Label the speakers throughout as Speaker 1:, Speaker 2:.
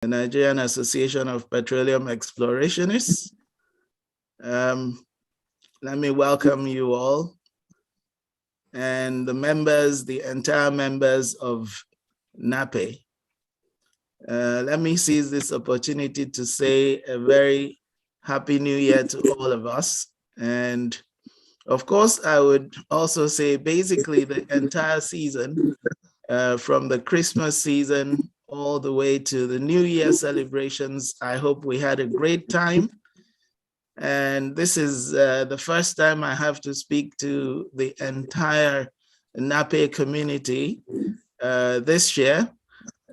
Speaker 1: the Nigerian Association of Petroleum Explorationists. Let me welcome you all and the members, the entire members of NAPE. Let me seize this opportunity to say a very happy new year to all of us. And of course, I would also say basically the entire season, from the Christmas season all the way to the New Year celebrations. I hope we had a great time. And this is the first time I have to speak to the entire NAPE community this year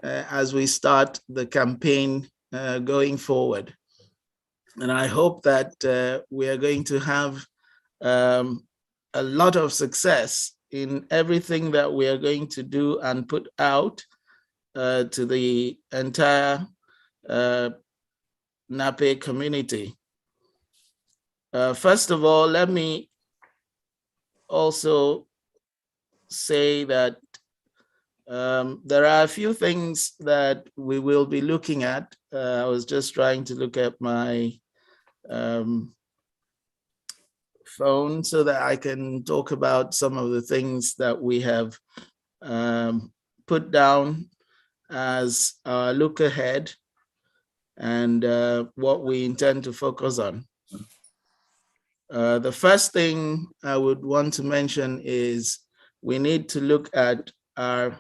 Speaker 1: as we start the campaign going forward. And I hope that we are going to have a lot of success in everything that we are going to do and put out to the entire NAPE community. First of all, let me also say that there are a few things that we will be looking at. I was just trying to look at my phone so that I can talk about some of the things that we have put down as our look ahead and what we intend to focus on. The first thing I would want to mention is we need to look at our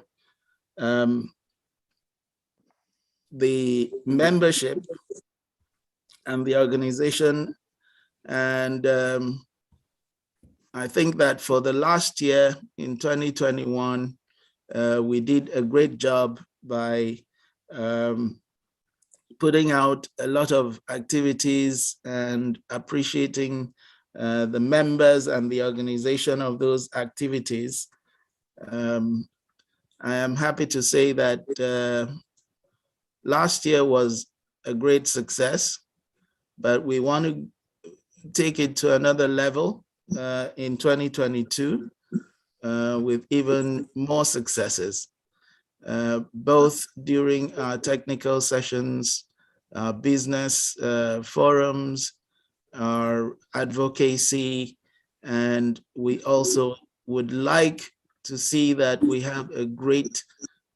Speaker 1: the membership and the organization. And I think that for the last year in 2021, we did a great job by putting out a lot of activities and appreciating the members and the organization of those activities. I am happy to say that last year was a great success, but we want to take it to another level in 2022 with even more successes, both during our technical sessions, our business forums, our advocacy, and we also would like to see that we have a great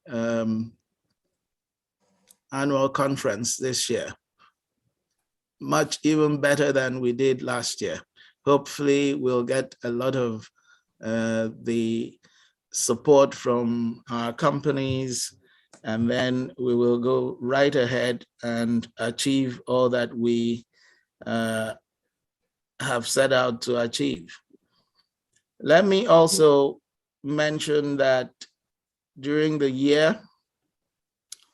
Speaker 1: annual conference this year, much even better than we did last year. Hopefully we'll get a lot of the support from our companies, and then we will go right ahead and achieve all that we have set out to achieve. Let me also mention that during the year,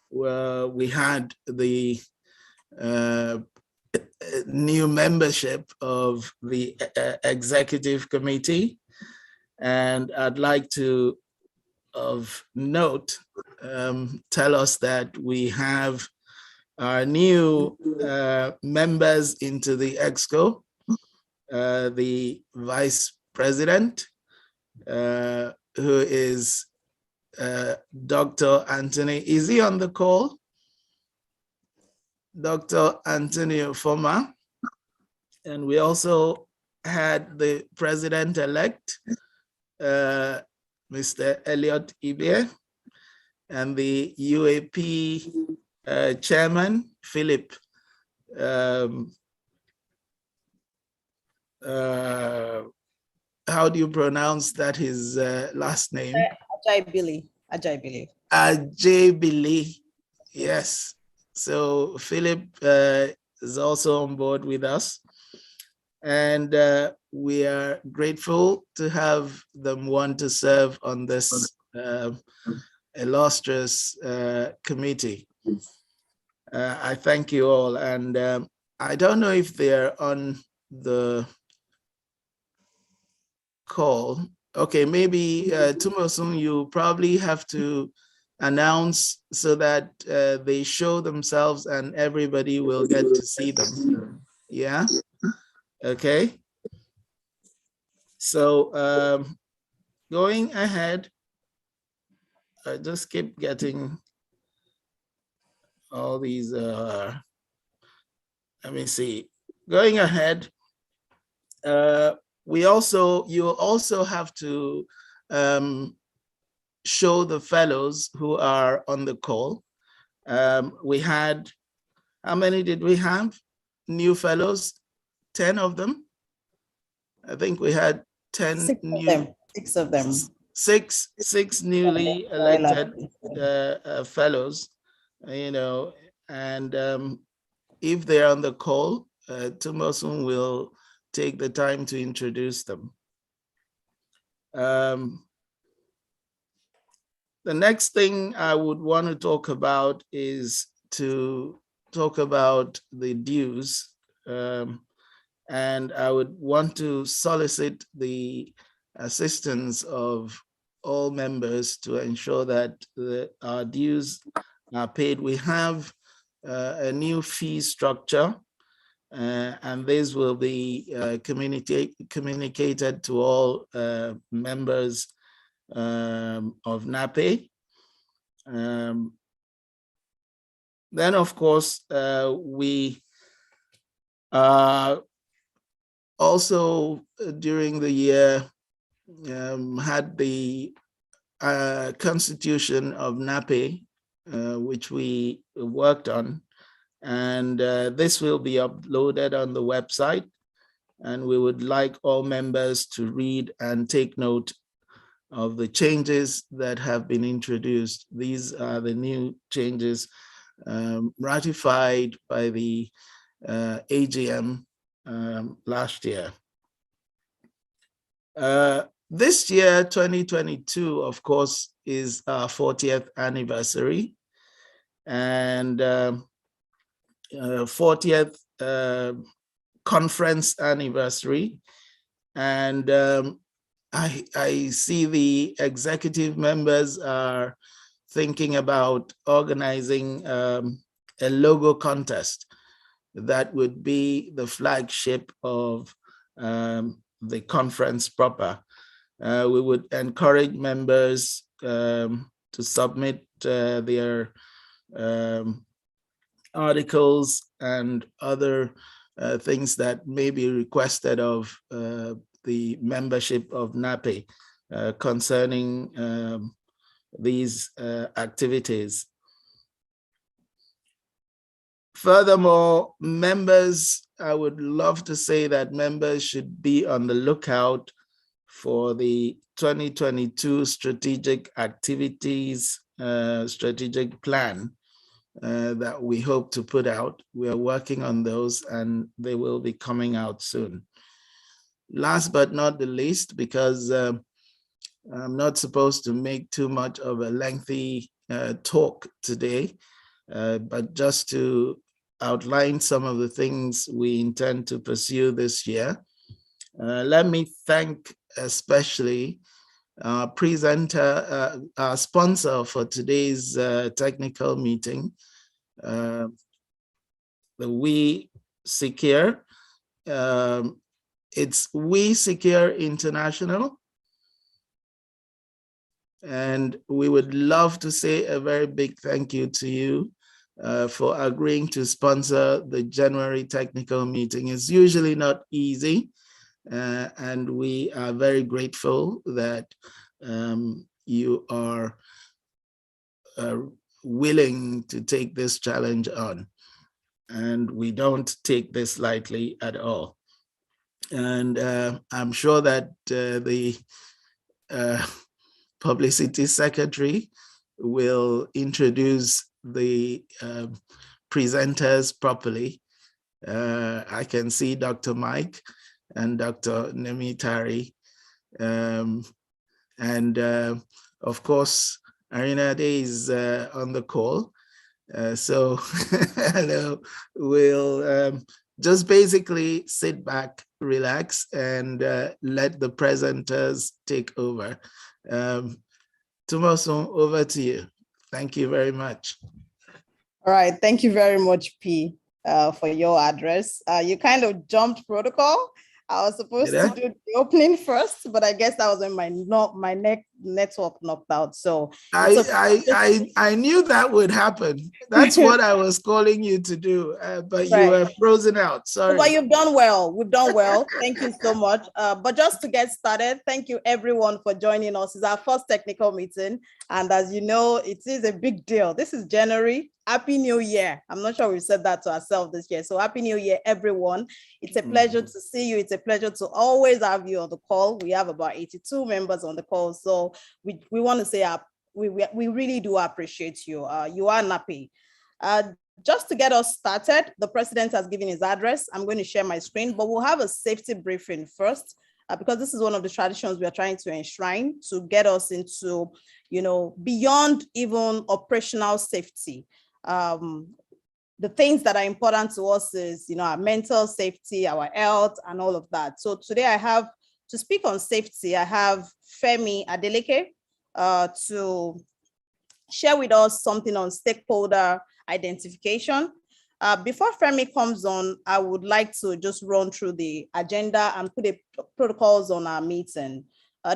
Speaker 1: we had the new membership of the executive committee, and I'd like to, of note, tell us that we have our new members into the EXCO, the vice president, who is Dr. Anthony. Is he on the call? Dr. Antonio Foma. And we also had the president-elect, Mr. Elliot Ibe, and the UAP chairman, Philip. How do you pronounce that, his last name?
Speaker 2: Ajay
Speaker 1: Billy. Yes. So Philip is also on board with us. And we are grateful to have them want to serve on this illustrious committee. I thank you all. And I don't know if they're on the call. Okay, maybe Tumosun, you probably have to announce so that they show themselves and everybody will get to see them. Yeah, okay. So going ahead, I just keep getting all these, let me see, going ahead, you also have to show the fellows who are on the call. We had, how many did we have? New fellows, 10 of them. I think we had 10
Speaker 2: six of them.
Speaker 1: Six newly elected fellows, and if they're on the call, Tumosun will take the time to introduce them. The next thing I would want to talk about is to talk about the dues. And I would want to solicit the assistance of all members to ensure that our dues are paid. We have a new fee structure, and this will be communicated to all members of NAPE. Then, of course, we also during the year had the constitution of NAPE, which we worked on, and this will be uploaded on the website, and we would like all members to read and take note of the changes that have been introduced. These are the new changes ratified by the AGM last year. This year, 2022, of course, is our 40th anniversary, and 40th conference anniversary. And I see the executive members are thinking about organizing a logo contest that would be the flagship of the conference proper. We would encourage members to submit their articles and other things that may be requested of the membership of NAPE concerning these activities. Furthermore, members, I would love to say that members should be on the lookout for the 2022 strategic activities, strategic plan that we hope to put out. We are working on those and they will be coming out soon. Last but not the least, because I'm not supposed to make too much of a lengthy talk today, but just to outline some of the things we intend to pursue this year. Let me thank especially our presenter, our sponsor for today's technical meeting, the We Secure. It's We Secure International. And we would love to say a very big thank you to you for agreeing to sponsor the January technical meeting. It's usually not easy, and we are very grateful that you are willing to take this challenge on. And we don't take this lightly at all. And I'm sure that the publicity secretary will introduce the presenters properly. I can see Dr. Mike and Dr. Nemitari. And of course, Arinade is on the call. So hello, we'll just basically sit back, relax, and let the presenters take over. Tumosun, over to you. Thank you very much.
Speaker 2: All right, thank you very much, P, for your address. You kind of jumped protocol. I was supposed to do the opening first, but I guess that was when my network knocked out. So it's
Speaker 1: I knew that would happen. That's what I was calling you to do, but you were frozen out. Sorry.
Speaker 2: But you've done well. We've done well. Thank you so much. But just to get started, thank you everyone for joining us. It's our first technical meeting. And as you know, it is a big deal. This is January. Happy New Year. I'm not sure we've said that to ourselves this year. So Happy New Year, everyone. It's a pleasure to see you. It's a pleasure to always have you on the call. We have about 82 members on the call. So we want to say we really do appreciate you. You are NAPI. Just to get us started, the president has given his address. I'm going to share my screen, but we'll have a safety briefing first, because this is one of the traditions we are trying to enshrine to get us into, beyond even operational safety. The things that are important to us is, our mental safety, our health, and all of that. So today I have to speak on safety. I have Femi Adeleke to share with us something on stakeholder identification. Before Femi comes on, I would like to just run through the agenda and put the protocols on our meeting.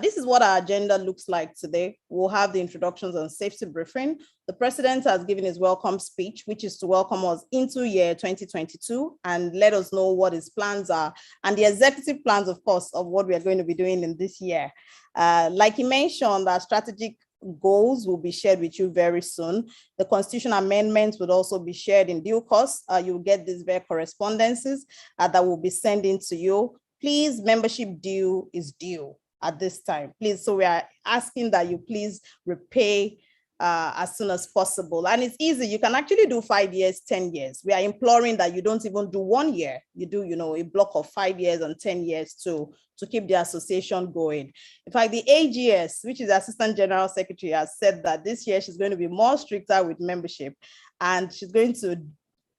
Speaker 2: This is what our agenda looks like today. We'll have the introductions and safety briefing. The president has given his welcome speech, which is to welcome us into year 2022 and let us know what his plans are and the executive plans, of course, of what we are going to be doing in this year. Like he mentioned, our strategic goals will be shared with you very soon. The constitution amendments will also be shared in due course. You'll get these very correspondences that will be sending to you. Please, membership due is due at this time. Please, so we are asking that you please repay as soon as possible. And it's easy. You can actually do 5 years, 10 years. We are imploring that you don't even do 1 year. You do, a block of 5 years and 10 years to keep the association going. In fact, the AGS, which is Assistant General Secretary, has said that this year she's going to be more stricter with membership, and she's going to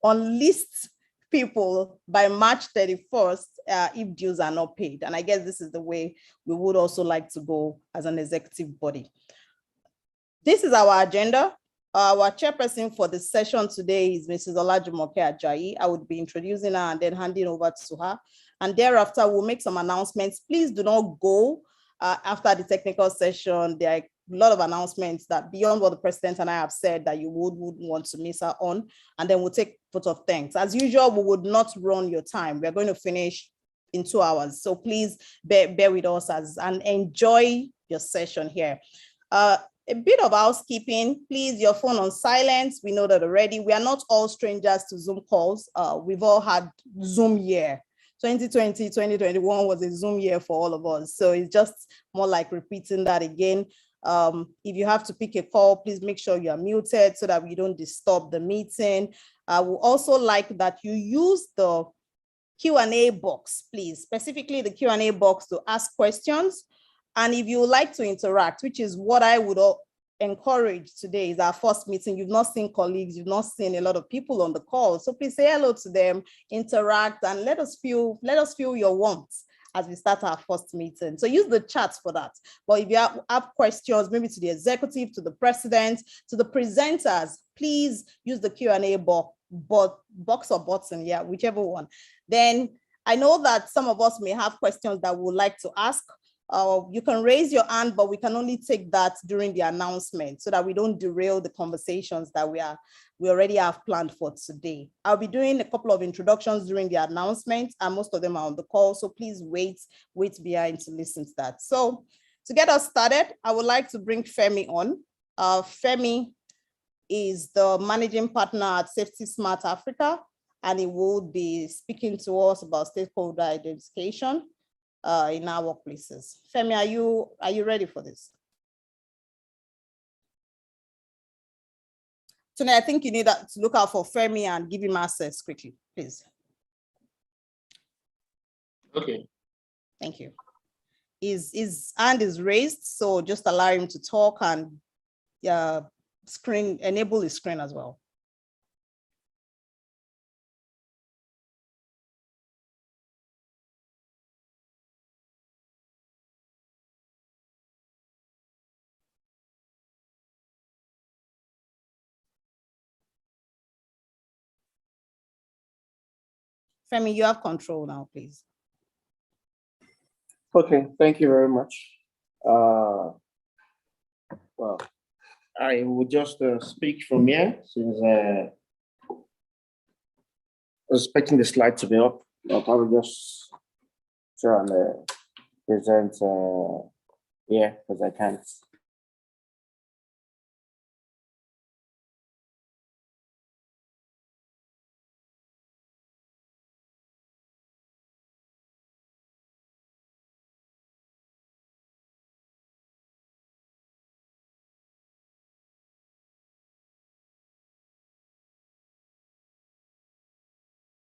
Speaker 2: unlist people by March 31st if dues are not paid. And I guess this is the way we would also like to go as an executive body. This is our agenda. Our chairperson for the session today is Mrs. Olajumoke Ajayi. I would be introducing her and then handing over to her. And thereafter, we'll make some announcements. Please do not go after the technical session. There are a lot of announcements that beyond what the president and I have said that you would want to miss out on. And then we'll take vote of thanks. As usual, we would not run your time. We're going to finish in 2 hours. So please bear with us and enjoy your session here. A bit of housekeeping, please, your phone on silent. We know that already. We are not all strangers to Zoom calls. We've all had Zoom year. 2020, 2021 was a Zoom year for all of us. So it's just more like repeating that again. If you have to pick a call, please make sure you are muted so that we don't disturb the meeting. I would also like that you use the Q&A box, please, specifically the Q&A box to ask questions. And if you would like to interact, which is what I would encourage today, is our first meeting. You've not seen colleagues, you've not seen a lot of people on the call. So please say hello to them, interact, and let us feel your warmth as we start our first meeting. So use the chat for that. But if you have questions, maybe to the executive, to the president, to the presenters, please use the Q&A box or button, yeah, whichever one. Then I know that some of us may have questions that we would like to ask. You can raise your hand, but we can only take that during the announcement so that we don't derail the conversations that we already have planned for today. I'll be doing a couple of introductions during the announcement, and most of them are on the call. So please wait behind to listen to that. So to get us started, I would like to bring Femi on. Femi is the managing partner at Safety Smart Africa, and he will be speaking to us about stakeholder identification in our workplaces. Femi, are you ready for this? Tony, I think you need to look out for Femi and give him access quickly, please.
Speaker 3: Okay.
Speaker 2: Thank you. His hand is raised, so just allow him to talk and enable his screen as well. Femi, you have control now, please.
Speaker 3: Okay, thank you very much. Well, I will just speak from here since I was expecting the slide to be up, but I will just try and present here because I can't.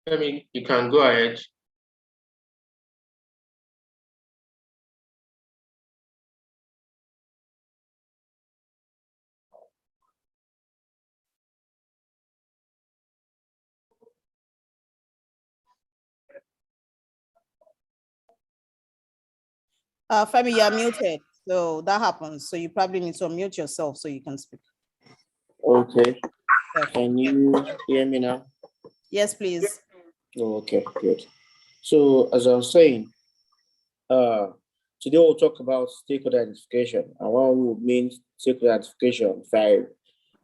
Speaker 4: Femi, you can go ahead.
Speaker 2: Femi, you are muted. So that happens. So you probably need to unmute yourself so you can speak.
Speaker 3: Okay.
Speaker 2: Perfect.
Speaker 3: Can you hear me now?
Speaker 2: Yes, please.
Speaker 3: Okay, good. So as I was saying, today we'll talk about stakeholder identification. And what we mean stakeholder identification, if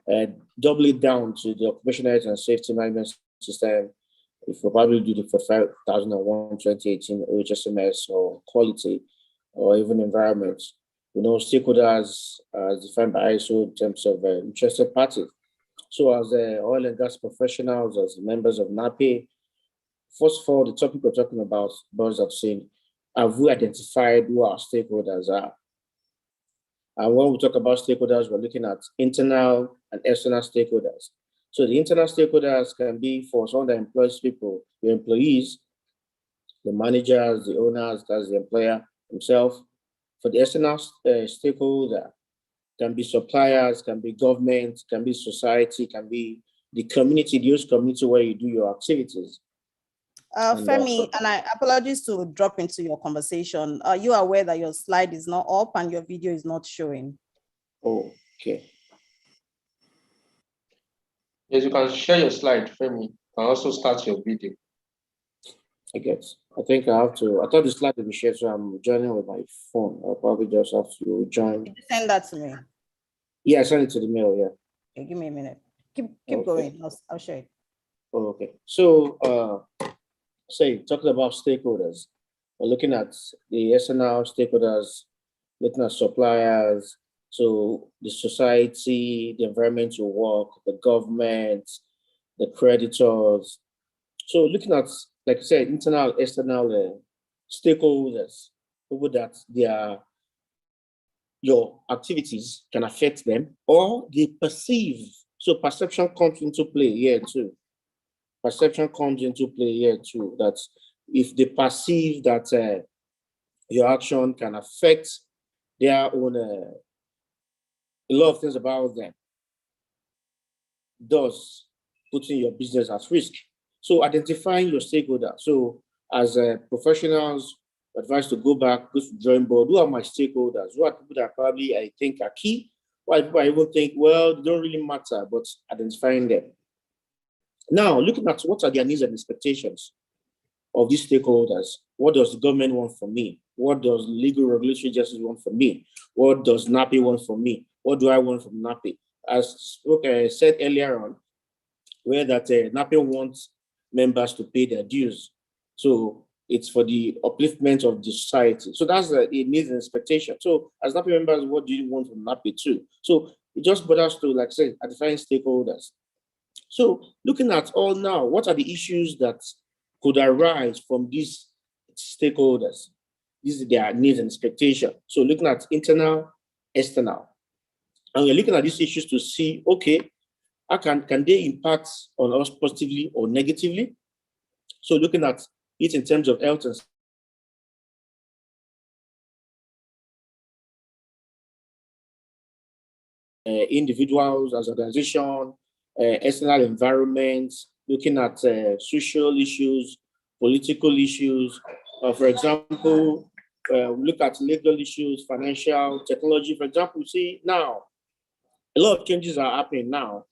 Speaker 3: I double it down to the occupational health and safety management system, if we probably do the 45,001 2018 OHSMS or quality or even environment, you know, stakeholders as defined by ISO in terms of interested parties. So as oil and gas professionals, as members of NAPE, first of all, the topic we're talking about, birds of saying, have we identified who our stakeholders are? And when we talk about stakeholders, we're looking at internal and external stakeholders. So the internal stakeholders can be for someone that employs people, the employees, the managers, the owners, that's the employer himself. For the external stakeholder, can be suppliers, can be government, can be society, can be the community, the host community where you do your activities.
Speaker 2: Femi, and I apologize to drop into your conversation. Are you aware that your slide is not up and your video is not showing?
Speaker 3: Oh, okay.
Speaker 4: Yes, you can share your slide, Femi. You can also start your video.
Speaker 3: I guess. I think I have to. I thought the slide would be shared, so I'm joining with my phone. I'll probably just have to join.
Speaker 2: Can you send that to me?
Speaker 3: Yeah, send it to the mail. Yeah.
Speaker 2: Okay, give me a minute. Keep
Speaker 3: Okay.
Speaker 2: going. I'll share it.
Speaker 3: Oh, okay. So, talking about stakeholders, we're looking at the external stakeholders, looking at suppliers, so the society, the environmental work, the government, the creditors. So looking at, like I said, internal, external stakeholders, people that your activities can affect them or they perceive. So perception comes into play here too. Perception comes into play here too, that if they perceive that your action can affect their own, a lot of things about them, thus putting your business at risk. So identifying your stakeholder. So as professionals, advised to go back, go to the drawing board. Who are my stakeholders? Who are people that probably I think are key? Why people I even think, well, they don't really matter, but identifying them. Now, looking at what are their needs and expectations of these stakeholders. What does the government want from me? What does legal regulatory justice want from me? What does NAPE want from me? What do I want from NAPE? As I said earlier on, where that NAPE wants members to pay their dues. So it's for the upliftment of the society. So that's the needs and expectation. So as NAPE members, what do you want from NAPE too? So it just bothers to, like I said, identifying stakeholders. So looking at all now, what are the issues that could arise from these stakeholders? These are their needs and expectation. So looking at internal, external. And we're looking at these issues to see, okay, how can they impact on us positively or negatively? So looking at it in terms of health and individuals as organization, external environments, looking at social issues, political issues. For example, look at legal issues, financial, technology. For example, we see now, a lot of changes are happening now.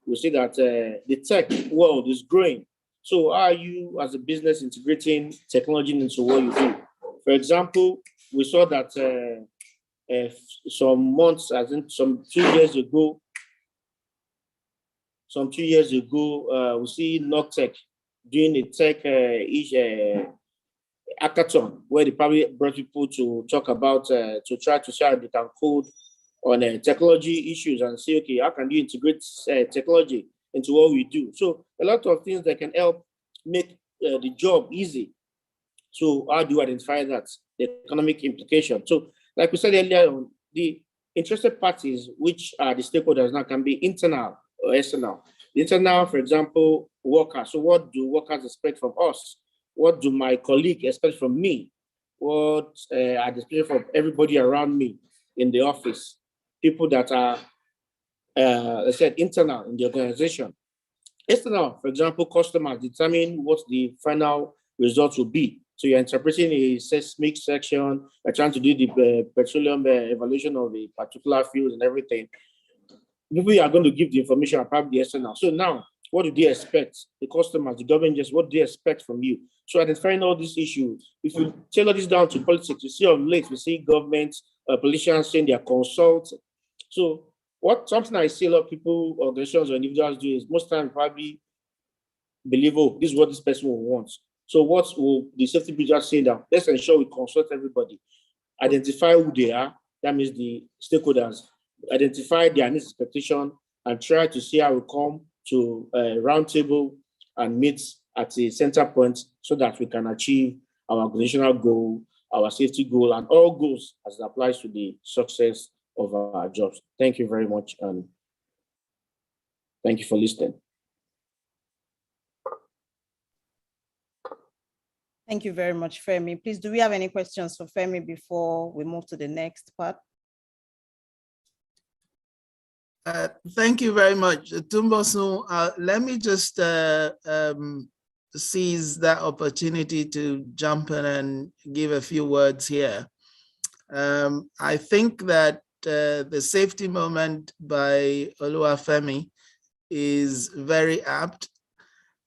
Speaker 3: We see that the tech world is growing. So how are you as a business integrating technology into what you do? For example, we saw that some months, I think some 2 years ago, we see Noctech doing a tech hackathon where they probably brought people to talk about, to try to see how they can code on technology issues and say, okay, how can you integrate technology into what we do? So a lot of things that can help make the job easy. So how do you identify that, the economic implication? So like we said earlier, the interested parties, which are the stakeholders now, can be internal or external. The internal, for example, workers. So what do workers expect from us? What do my colleague expect from me? What are the expectations from everybody around me in the office? People that are, I said, internal in the organization. External, for example, customers determine what the final results will be. So you're interpreting a seismic section, you're trying to do the petroleum evaluation of a particular field and everything. People are going to give the information about the external. So now, what do they expect? The customers, the government, just what do they expect from you? So identifying all these issues, if you tailor this down to politics, you see of late, we see government, politicians saying they are consulting. So something I see a lot of people, organizations or individuals do is most times probably believe, oh, this is what this person will want. So what will the safety bridges say now? Let's ensure we consult everybody, identify who they are, that means the stakeholders, identify their needs, expectation, and try to see how we come to a round table and meet at a center point so that we can achieve our organizational goal, our safety goal, and all goals as it applies to the success of our jobs. Thank you very much, and thank you for listening.
Speaker 2: Thank you very much, Femi. Please, do we have any questions for Femi before we move to the next part?
Speaker 1: Thank you very much, Tumbosun. Let me just seize that opportunity to jump in and give a few words here. I think that the safety moment by Oluwafemi is very apt.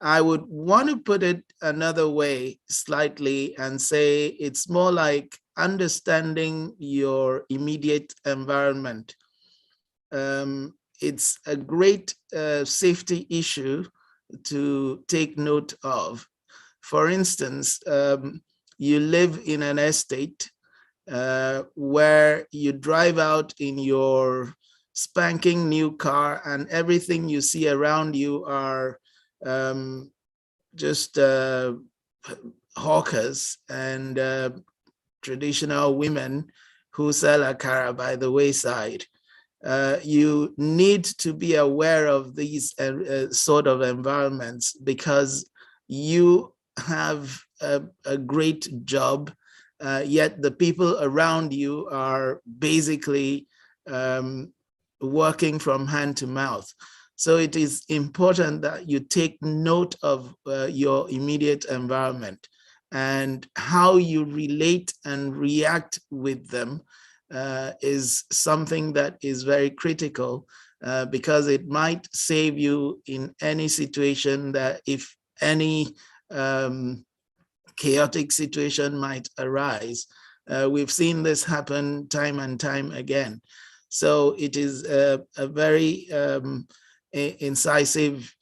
Speaker 1: I would want to put it another way slightly and say it's more like understanding your immediate environment. It's a great safety issue to take note of. For instance, you live in an estate where you drive out in your spanking new car and everything you see around you are just hawkers and traditional women who sell akara by the wayside. You need to be aware of these sort of environments because you have a great job, yet the people around you are basically working from hand to mouth. So it is important that you take note of your immediate environment and how you relate and react with them is something that is very critical because it might save you in any situation that if any chaotic situation might arise. We've seen this happen time and time again. So it is a very incisive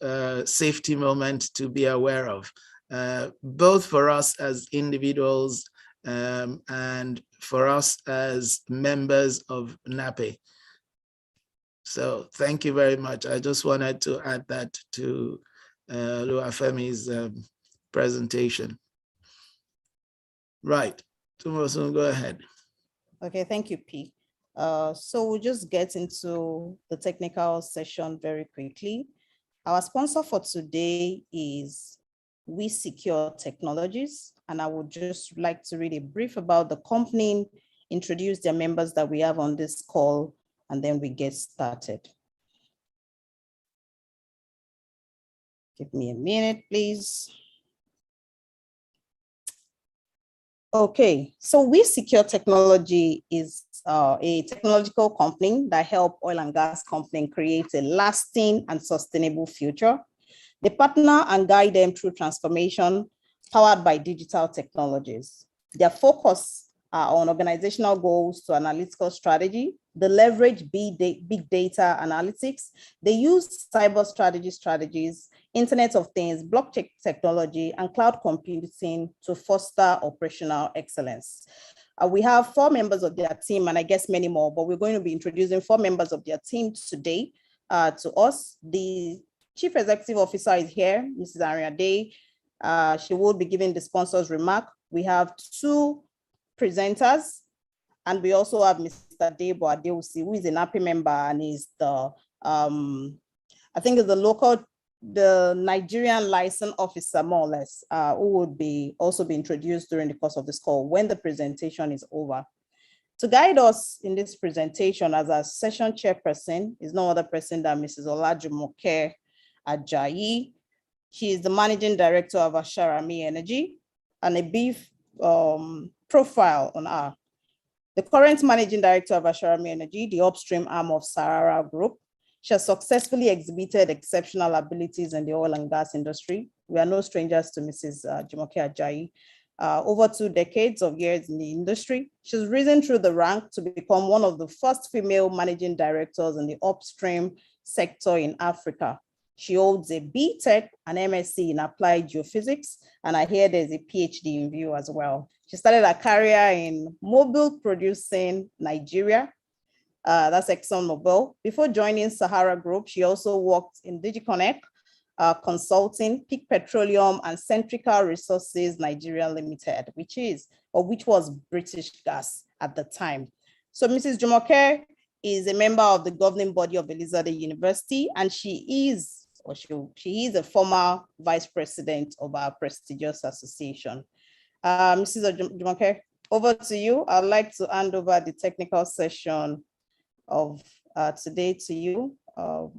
Speaker 1: safety moment to be aware of, both for us as individuals and for us as members of NAPE. So thank you very much. I just wanted to add that to Oluwafemi's presentation. Right, Tumosun, go ahead.
Speaker 2: Okay, thank you, P. So we'll just get into the technical session very quickly. Our sponsor for today is We Secure Technologies, and I would just like to read a brief about the company, introduce their members that we have on this call, and then we get started. Give me a minute, please. Okay, so We Secure Technology is a technological company that help oil and gas companies create a lasting and sustainable future. They partner and guide them through transformation powered by digital technologies. Their focus on organizational goals to analytical strategy. They leverage big data analytics. They use cyber strategies, Internet of Things, blockchain technology, and cloud computing to foster operational excellence. We have 4 members of their team, and I guess many more, but we're going to be introducing 4 members of their team today to us. The Chief Executive Officer is here, Mrs. Ariade. She will be giving the sponsor's remark. We have 2 presenters, and we also have Mr. Debo Adeusi, who is an NAPI member and is the, I think is the Nigerian license officer, more or less, who would also be introduced during the course of this call when the presentation is over. To guide us in this presentation as a session chairperson is no other person than Mrs. Olajumoke Ajayi. She is the Managing Director of Asharami Energy, and a brief profile on her. The current Managing Director of Asharami Energy, the upstream arm of Sahara Group. She has successfully exhibited exceptional abilities in the oil and gas industry. We are no strangers to Mrs. Jumoke Ajayi. Over 2 decades of years in the industry, she's risen through the rank to become one of the first female managing directors in the upstream sector in Africa. She holds a BTech and MSc in applied geophysics, and I hear there's a PhD in view as well. She started her career in mobile producing Nigeria, that's ExxonMobil. Before joining Sahara Group, she also worked in DigiConnect, Consulting, Peak Petroleum, and Centrica Resources Nigeria Limited, which was British Gas at the time. So Mrs. Jumoke is a member of the governing body of Elizabeth University, and she is a former vice president of our prestigious association. Mrs. Jumoke, over to you. I'd like to hand over the technical session of today to you, and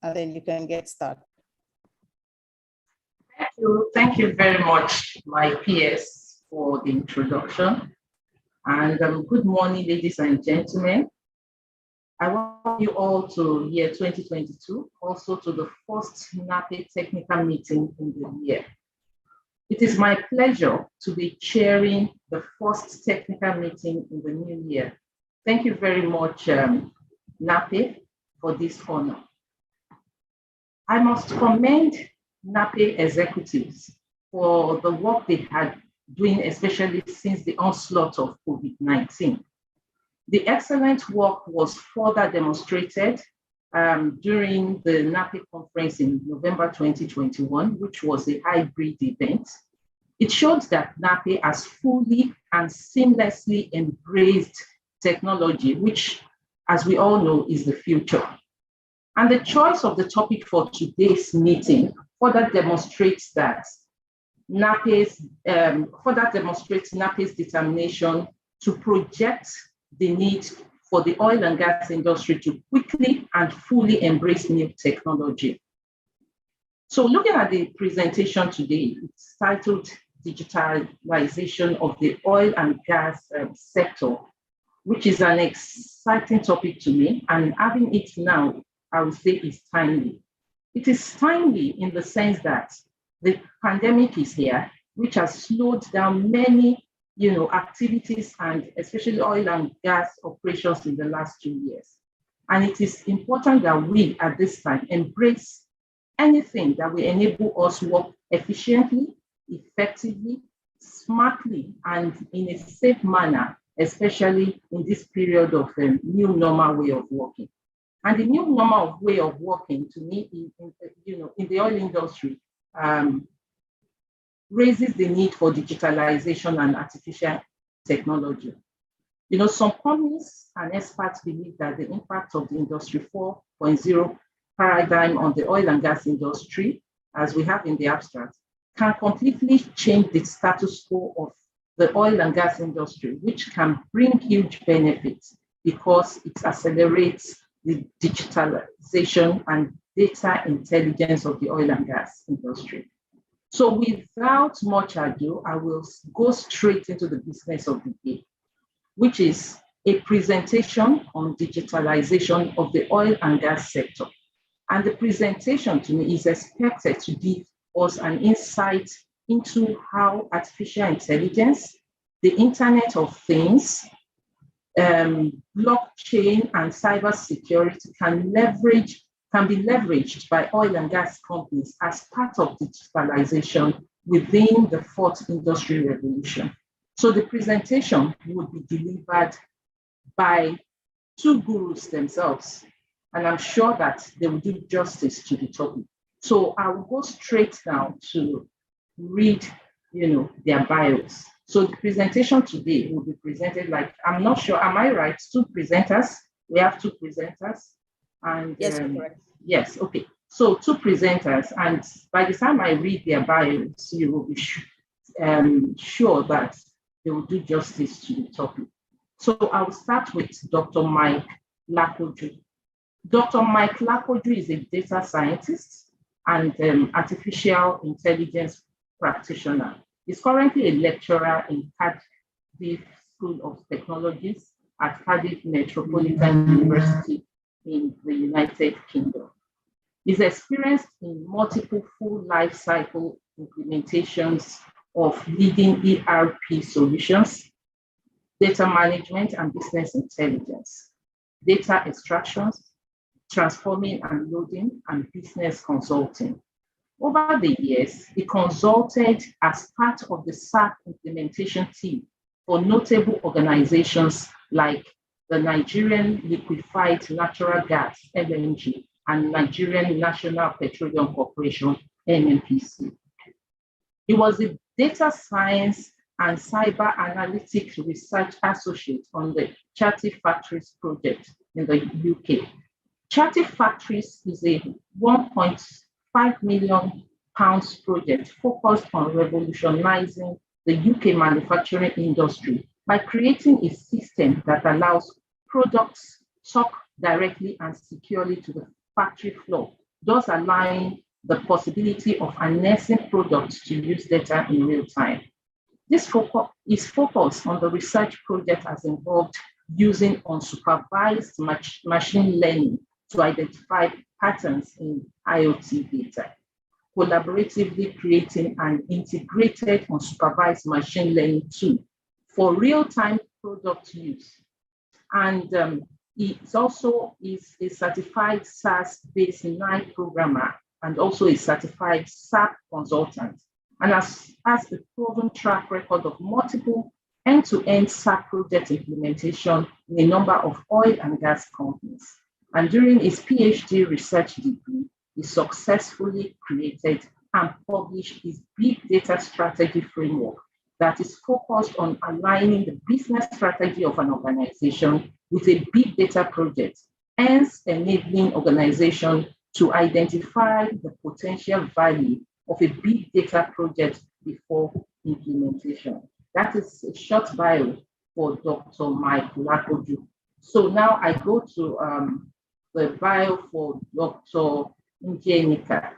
Speaker 2: then you can get started.
Speaker 5: Thank you very much, my peers, for the introduction. And good morning, ladies and gentlemen. I welcome you all to year 2022, also to the first NAPE technical meeting in the year. It is my pleasure to be chairing the first technical meeting in the new year. Thank you very much, NAPE, for this honor. I must commend NAPE executives for the work they had doing, especially since the onslaught of COVID-19. The excellent work was further demonstrated during the NAPE conference in November 2021, which was a hybrid event. It showed that NAPE has fully and seamlessly embraced technology, which, as we all know, is the future. And the choice of the topic for today's meeting further demonstrates NAPE's determination to project the need for the oil and gas industry to quickly and fully embrace new technology. So looking at the presentation today, it's titled Digitalization of the Oil and Gas Sector, which is an exciting topic to me, and having it now, I would say, is timely. It is timely in the sense that the pandemic is here, which has slowed down many activities and especially oil and gas operations in the last 2 years. And it is important that we at this time embrace anything that will enable us to work efficiently, effectively, smartly, and in a safe manner, especially in this period of a new normal way of working. And the new normal way of working, to me, in the oil industry, raises the need for digitalization and artificial technology. Some companies and experts believe that the impact of the Industry 4.0 paradigm on the oil and gas industry, as we have in the abstract, can completely change the status quo of the oil and gas industry, which can bring huge benefits because it accelerates the digitalization and data intelligence of the oil and gas industry. So without much ado, I will go straight into the business of the day, which is a presentation on digitalization of the oil and gas sector. And the presentation to me is expected to give us an insight into how artificial intelligence, the Internet of Things, blockchain and cybersecurity can be leveraged by oil and gas companies as part of digitalization within the fourth industrial revolution. So the presentation would be delivered by two gurus themselves, and I'm sure that they will do justice to the topic. So I will go straight now to read, their bios. So the presentation today will be presented like, I'm not sure, am I right? Two presenters. We have two presenters. And
Speaker 2: yes, correct.
Speaker 5: Yes, okay. So two presenters, and by the time I read their bios, you will be sure that they will do justice to the topic. So I will start with Dr. Mike Lakoju. Dr. Mike Lakoju is a data scientist and artificial intelligence practitioner. He's currently a lecturer in Cardiff School of Technologies at Cardiff Metropolitan University in the United Kingdom. He's experienced in multiple full life cycle implementations of leading ERP solutions, data management and business intelligence, data extractions, transforming and loading, and business consulting. Over the years, he consulted as part of the SAP implementation team for notable organizations like the Nigerian Liquefied Natural Gas, LNG, and Nigerian National Petroleum Corporation, NNPC. He was a data science and cyber analytics research associate on the Chatty Factories project in the UK. Chatty Factories is a £1.5 million project focused on revolutionizing the UK manufacturing industry by creating a system that allows products talk directly and securely to the factory floor, thus allowing the possibility of harnessing products to use data in real time. This is focused on the research project as involved using unsupervised machine learning to identify patterns in IoT data, collaboratively creating an integrated unsupervised machine learning tool for real-time product use. And he also is a certified SaaS-based NI programmer and also a certified SAP consultant, and has a proven track record of multiple end-to-end SAP project implementation in a number of oil and gas companies. And during his PhD research degree, he successfully created and published his big data strategy framework that is focused on aligning the business strategy of an organization with a big data project, hence enabling organizations to identify the potential value of a big data project before implementation. That is a short bio for Dr. Mike Lakoju. So now I go to the bio for Dr. Njenka.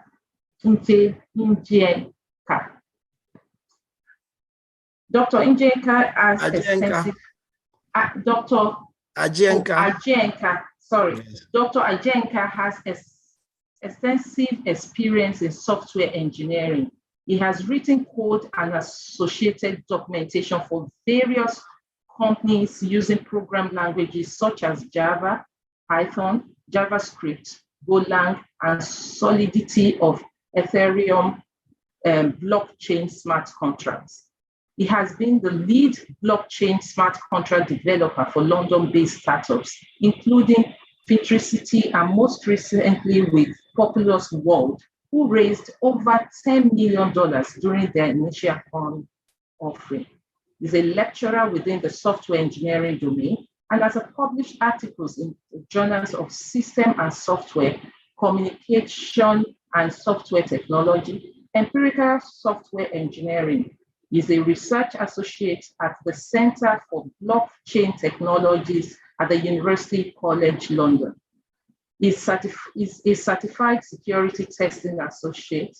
Speaker 5: Dr. Njenka has extensive. Dr. Ajenka, sorry. Yes. Dr. Ajenka has extensive experience in software engineering. He has written code and associated documentation for various companies using program languages such as Java, Python, JavaScript, Golang, and Solidity of Ethereum blockchain smart contracts. He has been the lead blockchain smart contract developer for London-based startups, including Futuricity and most recently with Populous World, who raised over $10 million during their initial fund offering. He's a lecturer within the software engineering domain and has published articles in journals of system and software, communication and software technology, empirical software engineering. He's a research associate at the Center for Blockchain Technologies at the University College London. He's a certified security testing associate,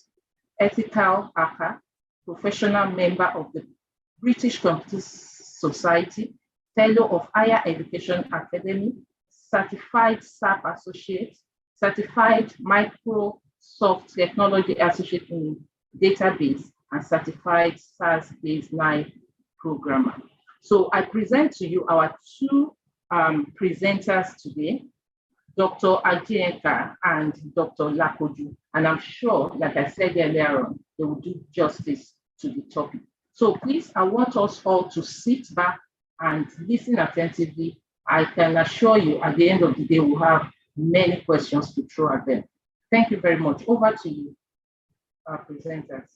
Speaker 5: ethical hacker, professional member of the British Computer Society, fellow of Higher Education Academy, certified SAP associate, certified Microsoft Technology Associate in Database, and certified SaaS-based NI programmer. So I present to you our two presenters today, Dr. Ajienka and Dr. Lakoju. And I'm sure, like I said earlier on, they will do justice to the topic. So please, I want us all to sit back and listen attentively. I can assure you at the end of the day, we'll have many questions to throw at them. Thank you very much. Over to you, our presenters.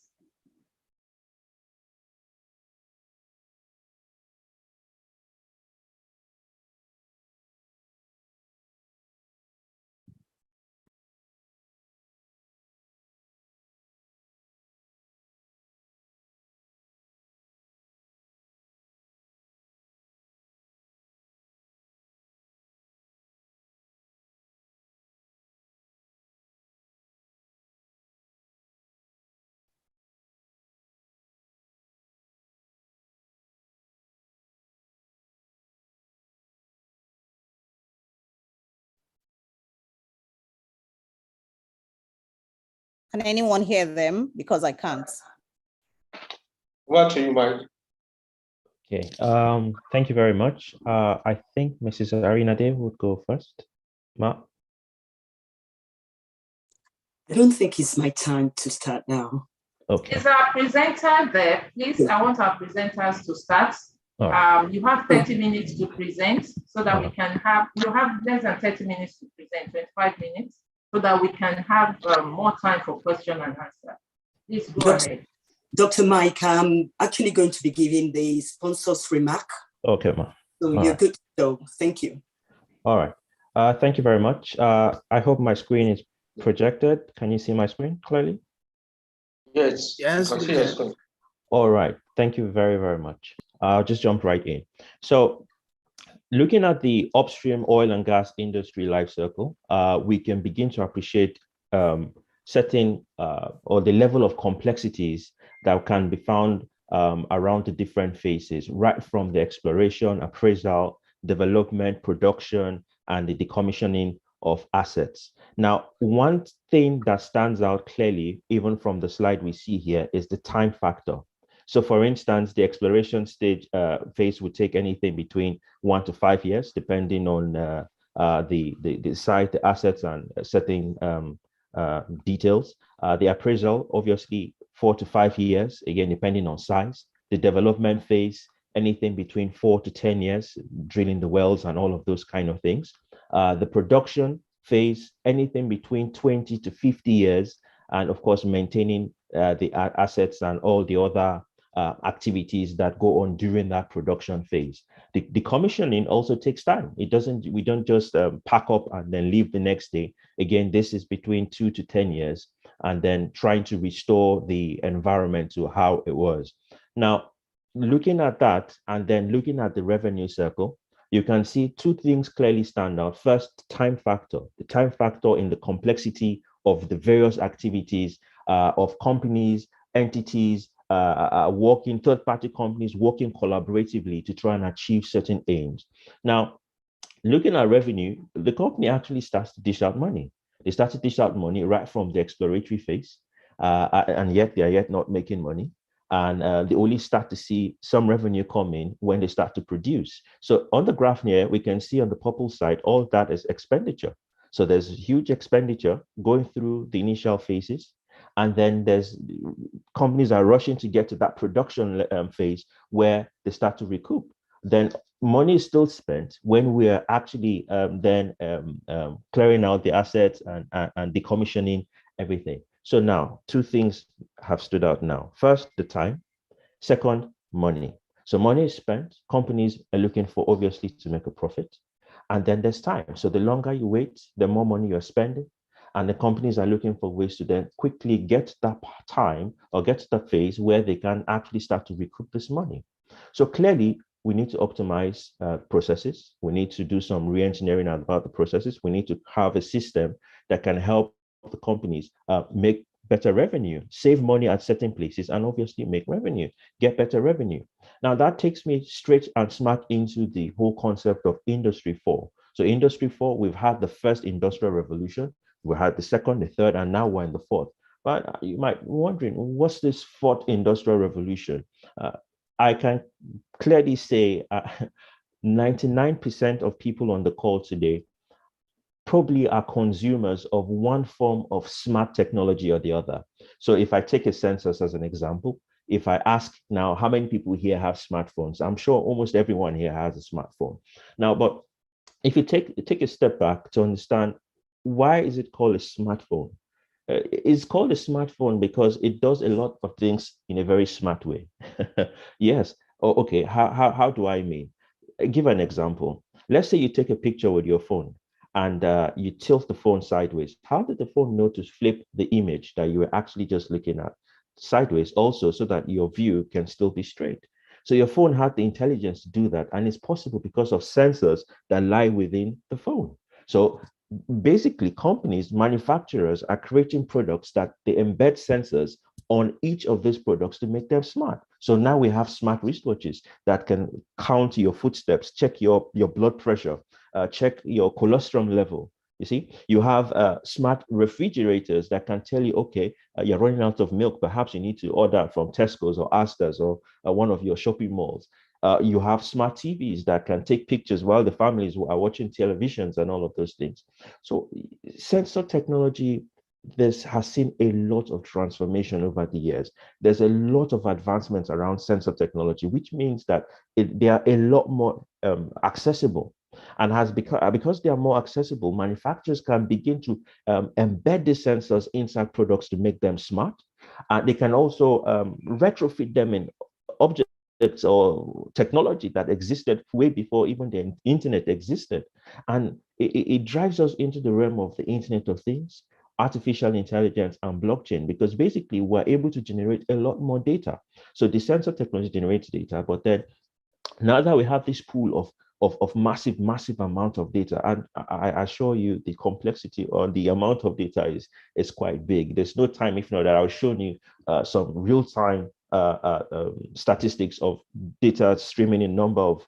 Speaker 2: Can anyone hear them? Because I can't.
Speaker 4: Over to you, Mike.
Speaker 6: Okay, thank you very much. I think Mrs. Arinade would go first. Ma?
Speaker 7: I don't think it's my time to start now.
Speaker 6: Okay.
Speaker 5: Is our presenter there? Please, I want our presenters to start.
Speaker 6: Right.
Speaker 5: You have 30 minutes to present so that we can have, you have less than 30 minutes to present, 25 minutes, so that we can have more time for question and answer. Please go ahead.
Speaker 7: Dr. Mike, I'm actually going to be giving the sponsor's remark.
Speaker 6: Okay, ma.
Speaker 7: So you're good to go. Thank you.
Speaker 6: All right. Thank you very much. I hope my screen is projected. Can you see my screen clearly?
Speaker 4: Yes.
Speaker 1: Yes,
Speaker 4: I
Speaker 1: we
Speaker 4: see your
Speaker 1: can.
Speaker 4: screen.
Speaker 6: All right. Thank you very, very much. I'll just jump right in. So looking at the upstream oil and gas industry life cycle, we can begin to appreciate certain or the level of complexities that can be found around the different phases, right from the exploration, appraisal, development, production, and the decommissioning of assets. Now, one thing that stands out clearly, even from the slide we see here, is the time factor. So for instance, the exploration stage phase would take anything between 1 to 5 years, depending on the site, the assets, and certain details. The appraisal, obviously 4 to 5 years, again, depending on size. The development phase, anything between 4 to 10 years, drilling the wells and all of those kind of things. The production phase, anything between 20 to 50 years, and of course, maintaining the assets and all the other activities that go on during that production phase. The commissioning also takes time. We don't just pack up and then leave the next day. Again, this is between 2 to 10 years, and then trying to restore the environment to how it was. Now, looking at that and then looking at the revenue circle, you can see two things clearly stand out. First, time factor. The time factor in the complexity of the various activities of companies, entities, third-party companies working collaboratively to try and achieve certain aims. Now, looking at revenue, the company actually starts to dish out money. They start to dish out money right from the exploratory phase, and yet they are yet not making money. And they only start to see some revenue come in when they start to produce. So on the graph here, we can see on the purple side, all that is expenditure. So there's huge expenditure going through the initial phases. And then there's companies are rushing to get to that production phase where they start to recoup. Then money is still spent when we are actually clearing out the assets and decommissioning everything. So now, two things have stood out now. First, the time. Second, money. So money is spent. Companies are looking for, obviously, to make a profit. And then there's time. So the longer you wait, the more money you're spending. And the companies are looking for ways to then quickly get that time or get to that phase where they can actually start to recoup this money. So clearly, we need to optimize processes. We need to do some re-engineering about the processes. We need to have a system that can help the companies make better revenue, save money at certain places, and obviously make revenue, get better revenue. Now, that takes me straight and smack into the whole concept of Industry 4. So Industry 4, we've had the first industrial revolution. We had the second, the third, and now we're in the fourth. But you might be wondering, what's this fourth industrial revolution? I can clearly say 99% of people on the call today probably are consumers of one form of smart technology or the other. So if I take a census as an example, if I ask now how many people here have smartphones, I'm sure almost everyone here has a smartphone. Now, but if you take a step back to understand why is it called a smartphone? It's called a smartphone because it does a lot of things in a very smart way. Yes. Oh, okay. How do I mean? Give an example. Let's say you take a picture with your phone and you tilt the phone sideways. How did the phone know to flip the image that you were actually just looking at sideways also so that your view can still be straight? So your phone had the intelligence to do that, and it's possible because of sensors that lie within the phone. So basically, companies, manufacturers are creating products that they embed sensors on each of these products to make them smart. So now we have smart wristwatches that can count your footsteps, check your blood pressure, check your cholesterol level. You see, you have smart refrigerators that can tell you, okay, you're running out of milk. Perhaps you need to order from Tesco's or Asda's or one of your shopping malls. You have smart TVs that can take pictures while the families are watching televisions and all of those things. So sensor technology, this has seen a lot of transformation over the years. There's a lot of advancements around sensor technology, which means that they are a lot more accessible. And has because they are more accessible, manufacturers can begin to embed the sensors inside products to make them smart. They can also retrofit them in objects or technology that existed way before even the internet existed. And it drives us into the realm of the Internet of Things, artificial intelligence, and blockchain, because basically we're able to generate a lot more data. So the sensor technology generates data, but then now that we have this pool of massive amount of data, and I assure you the complexity or the amount of data is quite big. There's no time, if not that, I'll show you some real-time statistics of data streaming in number of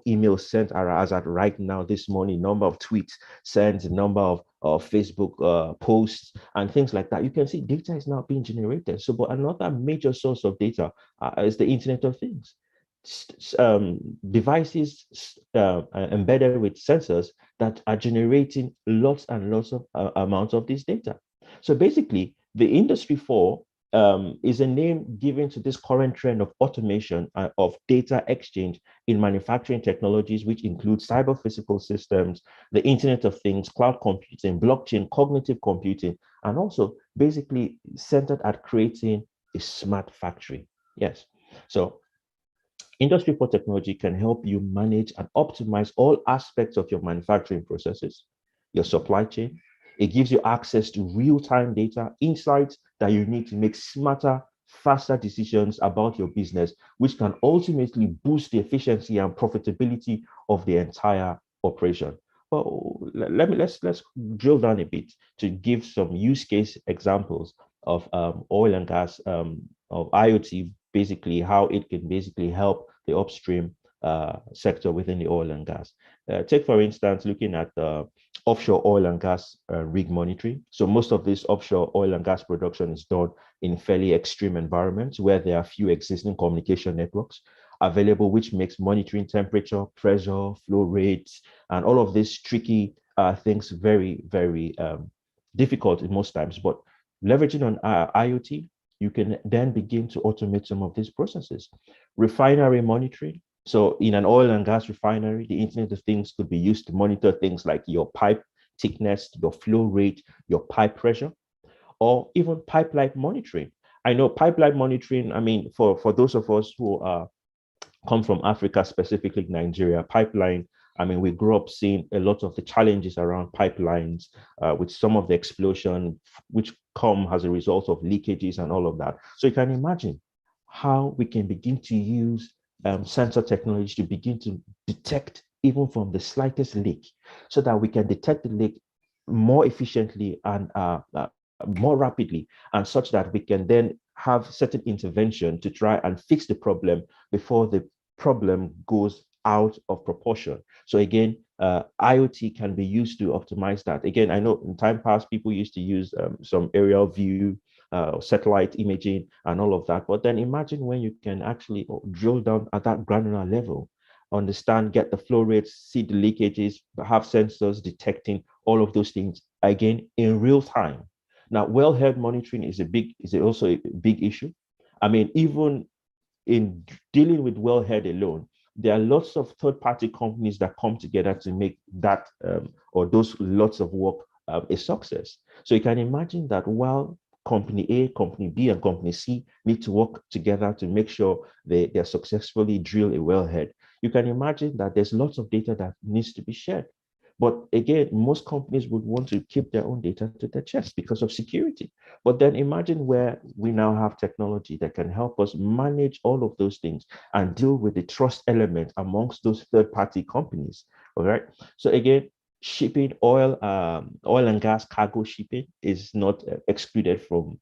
Speaker 6: emails sent as at right now this morning, number of tweets sent, number of Facebook posts and things like that. You can see data is now being generated. So, but another major source of data is the Internet of Things. Devices embedded with sensors that are generating lots and lots of amounts of this data. So basically, the Industry 4 is a name given to this current trend of automation of data exchange in manufacturing technologies, which include cyber physical systems, the Internet of Things, cloud computing, blockchain, cognitive computing, and also basically centered at creating a smart factory. Yes. So Industry 4 technology can help you manage and optimize all aspects of your manufacturing processes, your supply chain. It gives you access to real-time data, insights that you need to make smarter, faster decisions about your business, which can ultimately boost the efficiency and profitability of the entire operation. Well, let's drill down a bit to give some use case examples of oil and gas, of IoT, basically how it can basically help the upstream sector within the oil and gas. Take, for instance, looking at offshore oil and gas rig monitoring. So most of this offshore oil and gas production is done in fairly extreme environments where there are few existing communication networks available, which makes monitoring temperature, pressure, flow rates, and all of these tricky things very, very difficult in most times. But leveraging on IoT, you can then begin to automate some of these processes. Refinery monitoring. So in an oil and gas refinery, the Internet of Things could be used to monitor things like your pipe thickness, your flow rate, your pipe pressure, or even pipeline monitoring. I know pipeline monitoring, I mean, for those of us who come from Africa, specifically Nigeria, pipeline, I mean, we grew up seeing a lot of the challenges around pipelines, with some of the explosion which come as a result of leakages and all of that. So you can imagine how we can begin to use sensor technology to begin to detect even from the slightest leak, so that we can detect the leak more efficiently and more rapidly, and such that we can then have certain intervention to try and fix the problem before the problem goes out of proportion. So again, IoT can be used to optimize that. Again, I know in time past, people used to use some aerial view satellite imaging and all of that. But then imagine when you can actually drill down at that granular level, understand, get the flow rates, see the leakages, have sensors detecting all of those things, again, in real time. Now, wellhead monitoring is also a big issue. I mean, even in dealing with wellhead alone, there are lots of third-party companies that come together to make that or those lots of work a success. So you can imagine that while Company A, Company B, and Company C need to work together to make sure they successfully drill a wellhead, you can imagine that there's lots of data that needs to be shared. But again, most companies would want to keep their own data to their chest because of security. But then imagine where we now have technology that can help us manage all of those things and deal with the trust element amongst those third-party companies. All right. So again, shipping oil and gas cargo shipping is not excluded from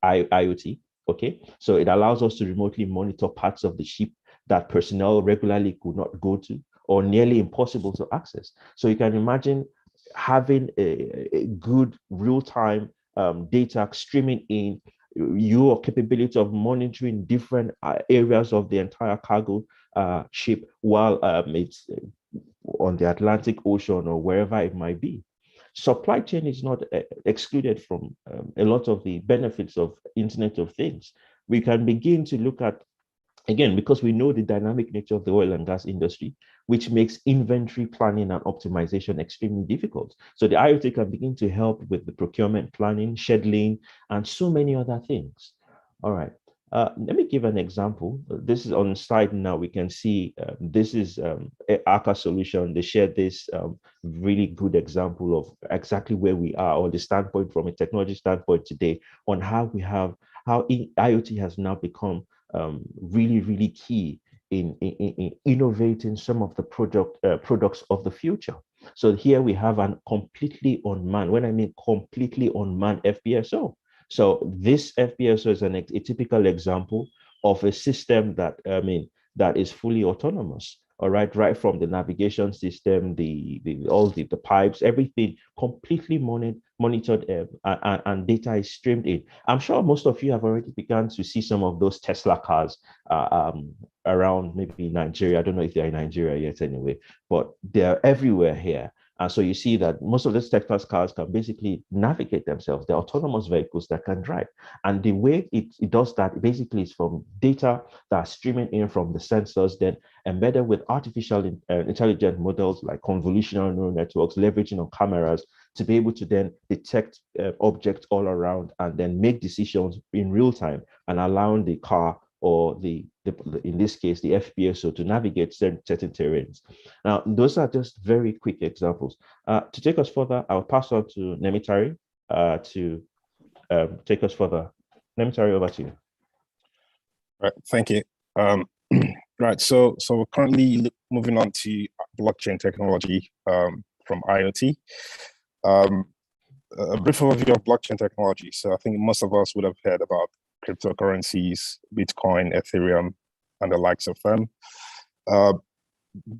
Speaker 6: IoT. Okay, so it allows us to remotely monitor parts of the ship that personnel regularly could not go to or nearly impossible to access. So you can imagine having a good real-time data streaming in, your capability of monitoring different areas of the entire cargo ship while it's on the Atlantic Ocean or wherever it might be. Supply chain is not excluded from a lot of the benefits of Internet of Things. We can begin to look at, again, because we know the dynamic nature of the oil and gas industry, which makes inventory planning and optimization extremely difficult. So the IoT can begin to help with the procurement planning, scheduling, and so many other things. All right. Let me give an example. This is on the slide now. We can see this is ARCA solution. They shared this really good example of exactly where we are, or the standpoint from a technology standpoint today, on how IoT has now become really, really key in innovating some of the products of the future. So here we have an completely unmanned, when I mean completely unmanned FPSO. So this FPSO is a typical example of a system that, that is fully autonomous. All right from the navigation system, all the pipes, everything completely monitored, and data is streamed in. I'm sure most of you have already begun to see some of those Tesla cars around maybe Nigeria. I don't know if they're in Nigeria yet anyway, but they're everywhere here. And so you see that most of these Tesla cars can basically navigate themselves. They're autonomous vehicles that can drive. And the way it does that basically is from data that's streaming in from the sensors, then embedded with artificial intelligent models like convolutional neural networks, leveraging on cameras to be able to then detect objects all around and then make decisions in real time and allowing the car or in this case, the FPSO to navigate certain terrains. Now, those are just very quick examples. To take us further, I'll pass on to Nemitari to take us further. Nemitari, over to you.
Speaker 8: Right, thank you. Right, so we're currently moving on to blockchain technology from IoT. A brief overview of blockchain technology. So I think most of us would have heard about cryptocurrencies, Bitcoin, Ethereum, and the likes of them.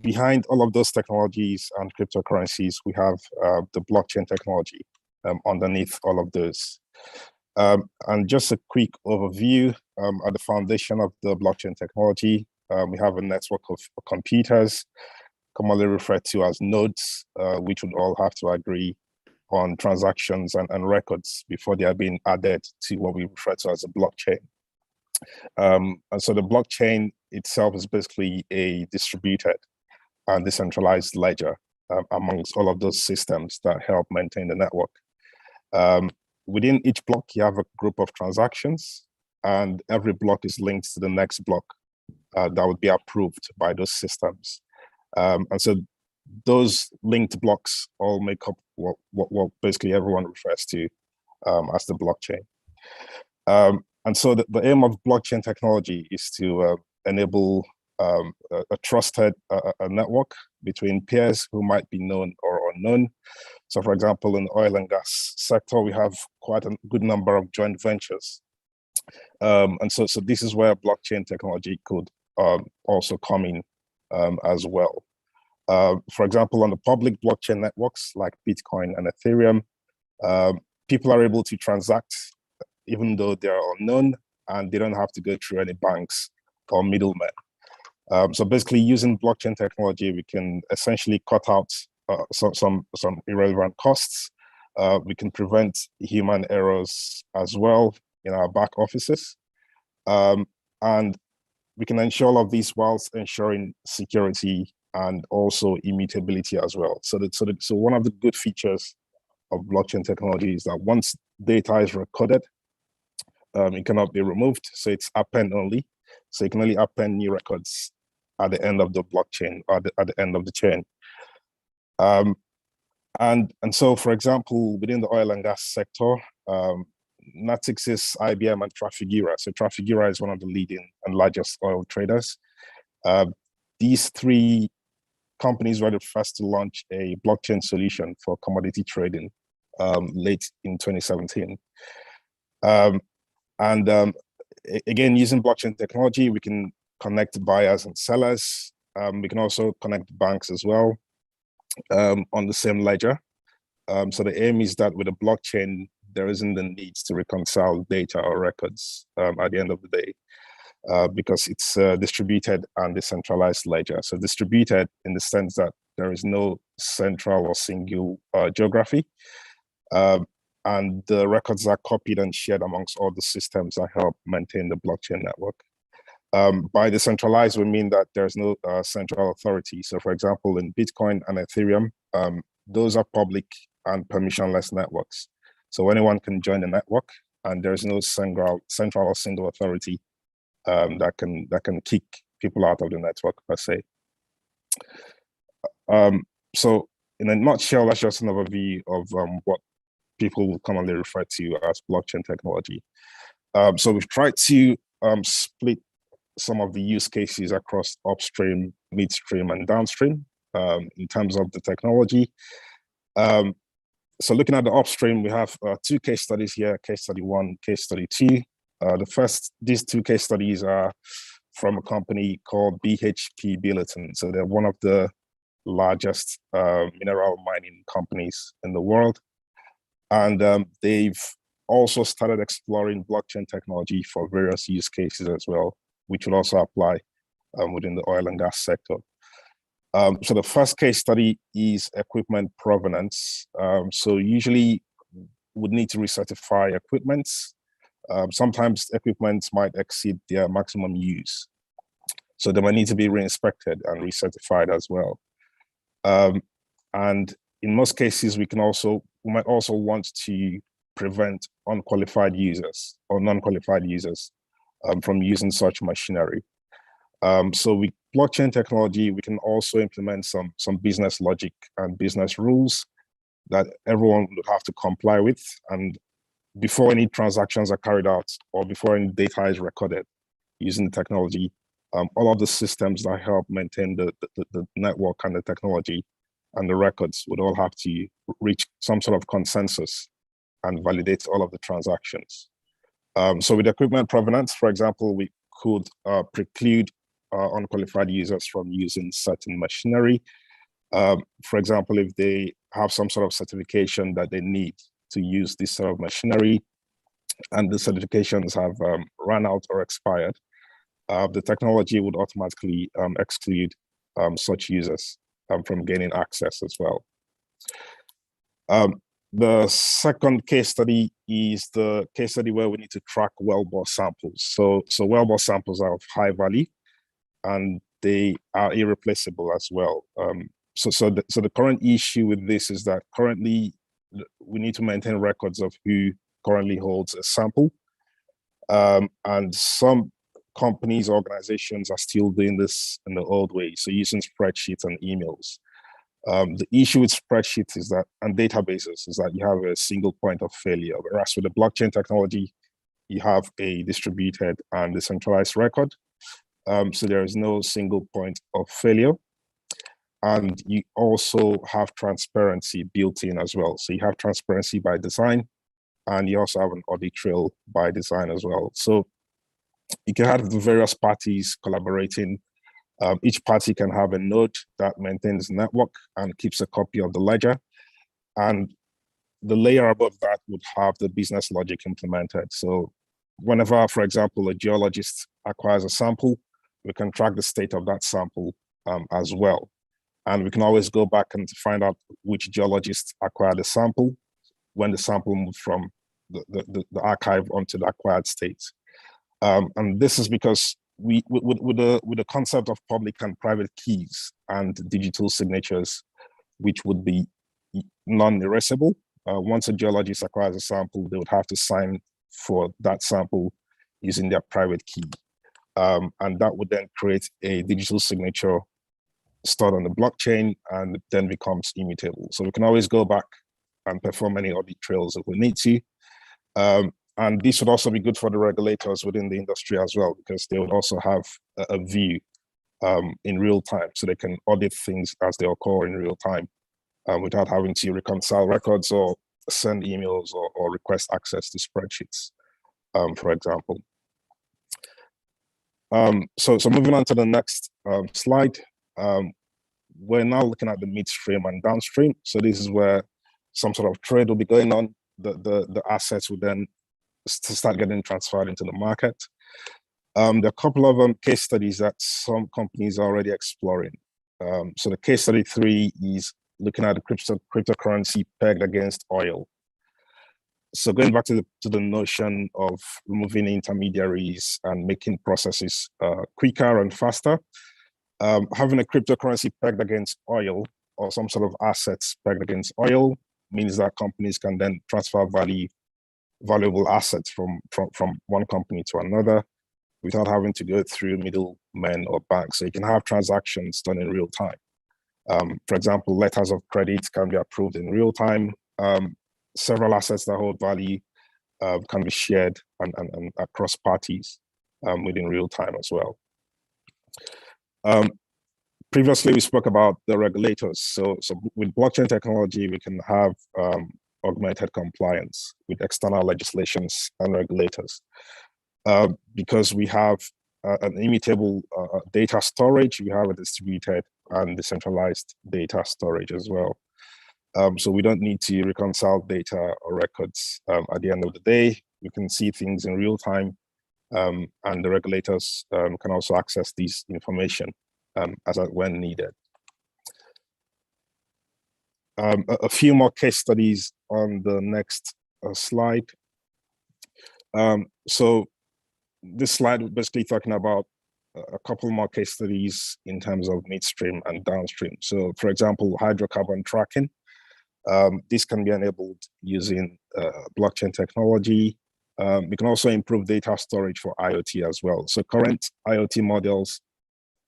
Speaker 8: Behind all of those technologies and cryptocurrencies, we have the blockchain technology underneath all of those. And just a quick overview, at the foundation of the blockchain technology, we have a network of computers, commonly referred to as nodes, which would all have to agree on transactions and records before they are being added to what we refer to as a blockchain. And so the blockchain itself is basically a distributed and decentralized ledger amongst all of those systems that help maintain the network. Within each block, you have a group of transactions, and every block is linked to the next block that would be approved by those systems. And so those linked blocks all make up what basically everyone refers to as the blockchain. And so the aim of blockchain technology is to enable a trusted network between peers who might be known or unknown. So for example, in the oil and gas sector, we have quite a good number of joint ventures. And so this is where blockchain technology could also come in as well. For example, on the public blockchain networks like Bitcoin and Ethereum, people are able to transact even though they are unknown and they don't have to go through any banks or middlemen. So basically, using blockchain technology, we can essentially cut out some irrelevant costs. We can prevent human errors as well in our back offices. And we can ensure all of these whilst ensuring security and also immutability as well. So one of the good features of blockchain technology is that once data is recorded, it cannot be removed. So it's append only. So you can only append new records at the end of the blockchain or at the end of the chain. And so, for example, within the oil and gas sector, Natixis, IBM, and Trafigura. So Trafigura is one of the leading and largest oil traders. These three companies were the first to launch a blockchain solution for commodity trading late in 2017. Again, using blockchain technology, we can connect buyers and sellers. We can also connect banks as well on the same ledger. So the aim is that with a blockchain, there isn't the need to reconcile data or records at the end of the day, because it's distributed and decentralized ledger. So distributed in the sense that there is no central or single geography, and the records are copied and shared amongst all the systems that help maintain the blockchain network. By decentralized, we mean that there's no central authority. So for example, in Bitcoin and Ethereum, those are public and permissionless networks. So anyone can join the network, and there's no central or single authority that can kick people out of the network per se. So in a nutshell, that's just an overview of what people will commonly refer to as blockchain technology. So we've tried to split some of the use cases across upstream, midstream, and downstream in terms of the technology. So looking at the upstream, we have two case studies here, case study 1, case study 2. These two case studies are from a company called BHP Billiton. So they're one of the largest mineral mining companies in the world. And they've also started exploring blockchain technology for various use cases as well, which will also apply within the oil and gas sector. So the first case study is equipment provenance. So usually would need to recertify equipment. Sometimes equipment might exceed their maximum use. So they might need to be re-inspected and recertified as well. And in most cases, we might also want to prevent unqualified users or non-qualified users from using such machinery. So with blockchain technology, we can also implement some business logic and business rules that everyone would have to comply with. And before any transactions are carried out or before any data is recorded using the technology, all of the systems that help maintain the network and the technology and the records would all have to reach some sort of consensus and validate all of the transactions. So with equipment provenance, for example, we could preclude unqualified users from using certain machinery. For example, if they have some sort of certification that they need to use this sort of machinery and the certifications have run out or expired, the technology would automatically exclude such users from gaining access as well. The second case study is the case study where we need to track wellbore samples. So wellbore samples are of high value and they are irreplaceable as well. So the current issue with this is that currently we need to maintain records of who currently holds a sample. And some companies, organizations are still doing this in the old way. So using spreadsheets and emails. The issue with spreadsheets is that, and databases, is that you have a single point of failure. Whereas with the blockchain technology, you have a distributed and decentralized record. So there is no single point of failure. And you also have transparency built in as well. So you have transparency by design, and you also have an audit trail by design as well. So you can have the various parties collaborating. Each party can have a node that maintains the network and keeps a copy of the ledger. And the layer above that would have the business logic implemented. So whenever, for example, a geologist acquires a sample, we can track the state of that sample as well. And we can always go back and find out which geologist acquired the sample when the sample moved from the archive onto the acquired state. And this is because with the concept of public and private keys and digital signatures, which would be non-erasable, once a geologist acquires a sample, they would have to sign for that sample using their private key. And that would then create a digital signature stored on the blockchain and then becomes immutable. So we can always go back and perform any audit trails if we need to. And this would also be good for the regulators within the industry as well, because they would also have a view in real time, so they can audit things as they occur in real time without having to reconcile records or send emails or request access to spreadsheets, for example. So moving on to the next slide, we're now looking at the midstream and downstream. So this is where some sort of trade will be going on. The assets will then start getting transferred into the market. There are a couple of case studies that some companies are already exploring. So the case study 3 is looking at the cryptocurrency pegged against oil. So going back to the notion of removing intermediaries and making processes quicker and faster, having a cryptocurrency pegged against oil or some sort of assets pegged against oil means that companies can then transfer valuable assets from one company to another without having to go through middlemen or banks. So you can have transactions done in real time. For example, letters of credit can be approved in real time. Several assets that hold value can be shared and across parties within real time as well. Previously, we spoke about the regulators. So with blockchain technology, we can have augmented compliance with external legislations and regulators. Because we have an immutable data storage, we have a distributed and decentralized data storage as well. So we don't need to reconcile data or records. At the end of the day, we can see things in real time, and the regulators can also access this information as and when needed. A few more case studies on the next slide. So this slide is basically talking about a couple more case studies in terms of midstream and downstream. So for example, hydrocarbon tracking. This can be enabled using blockchain technology. We can also improve data storage for IoT as well. So current IoT models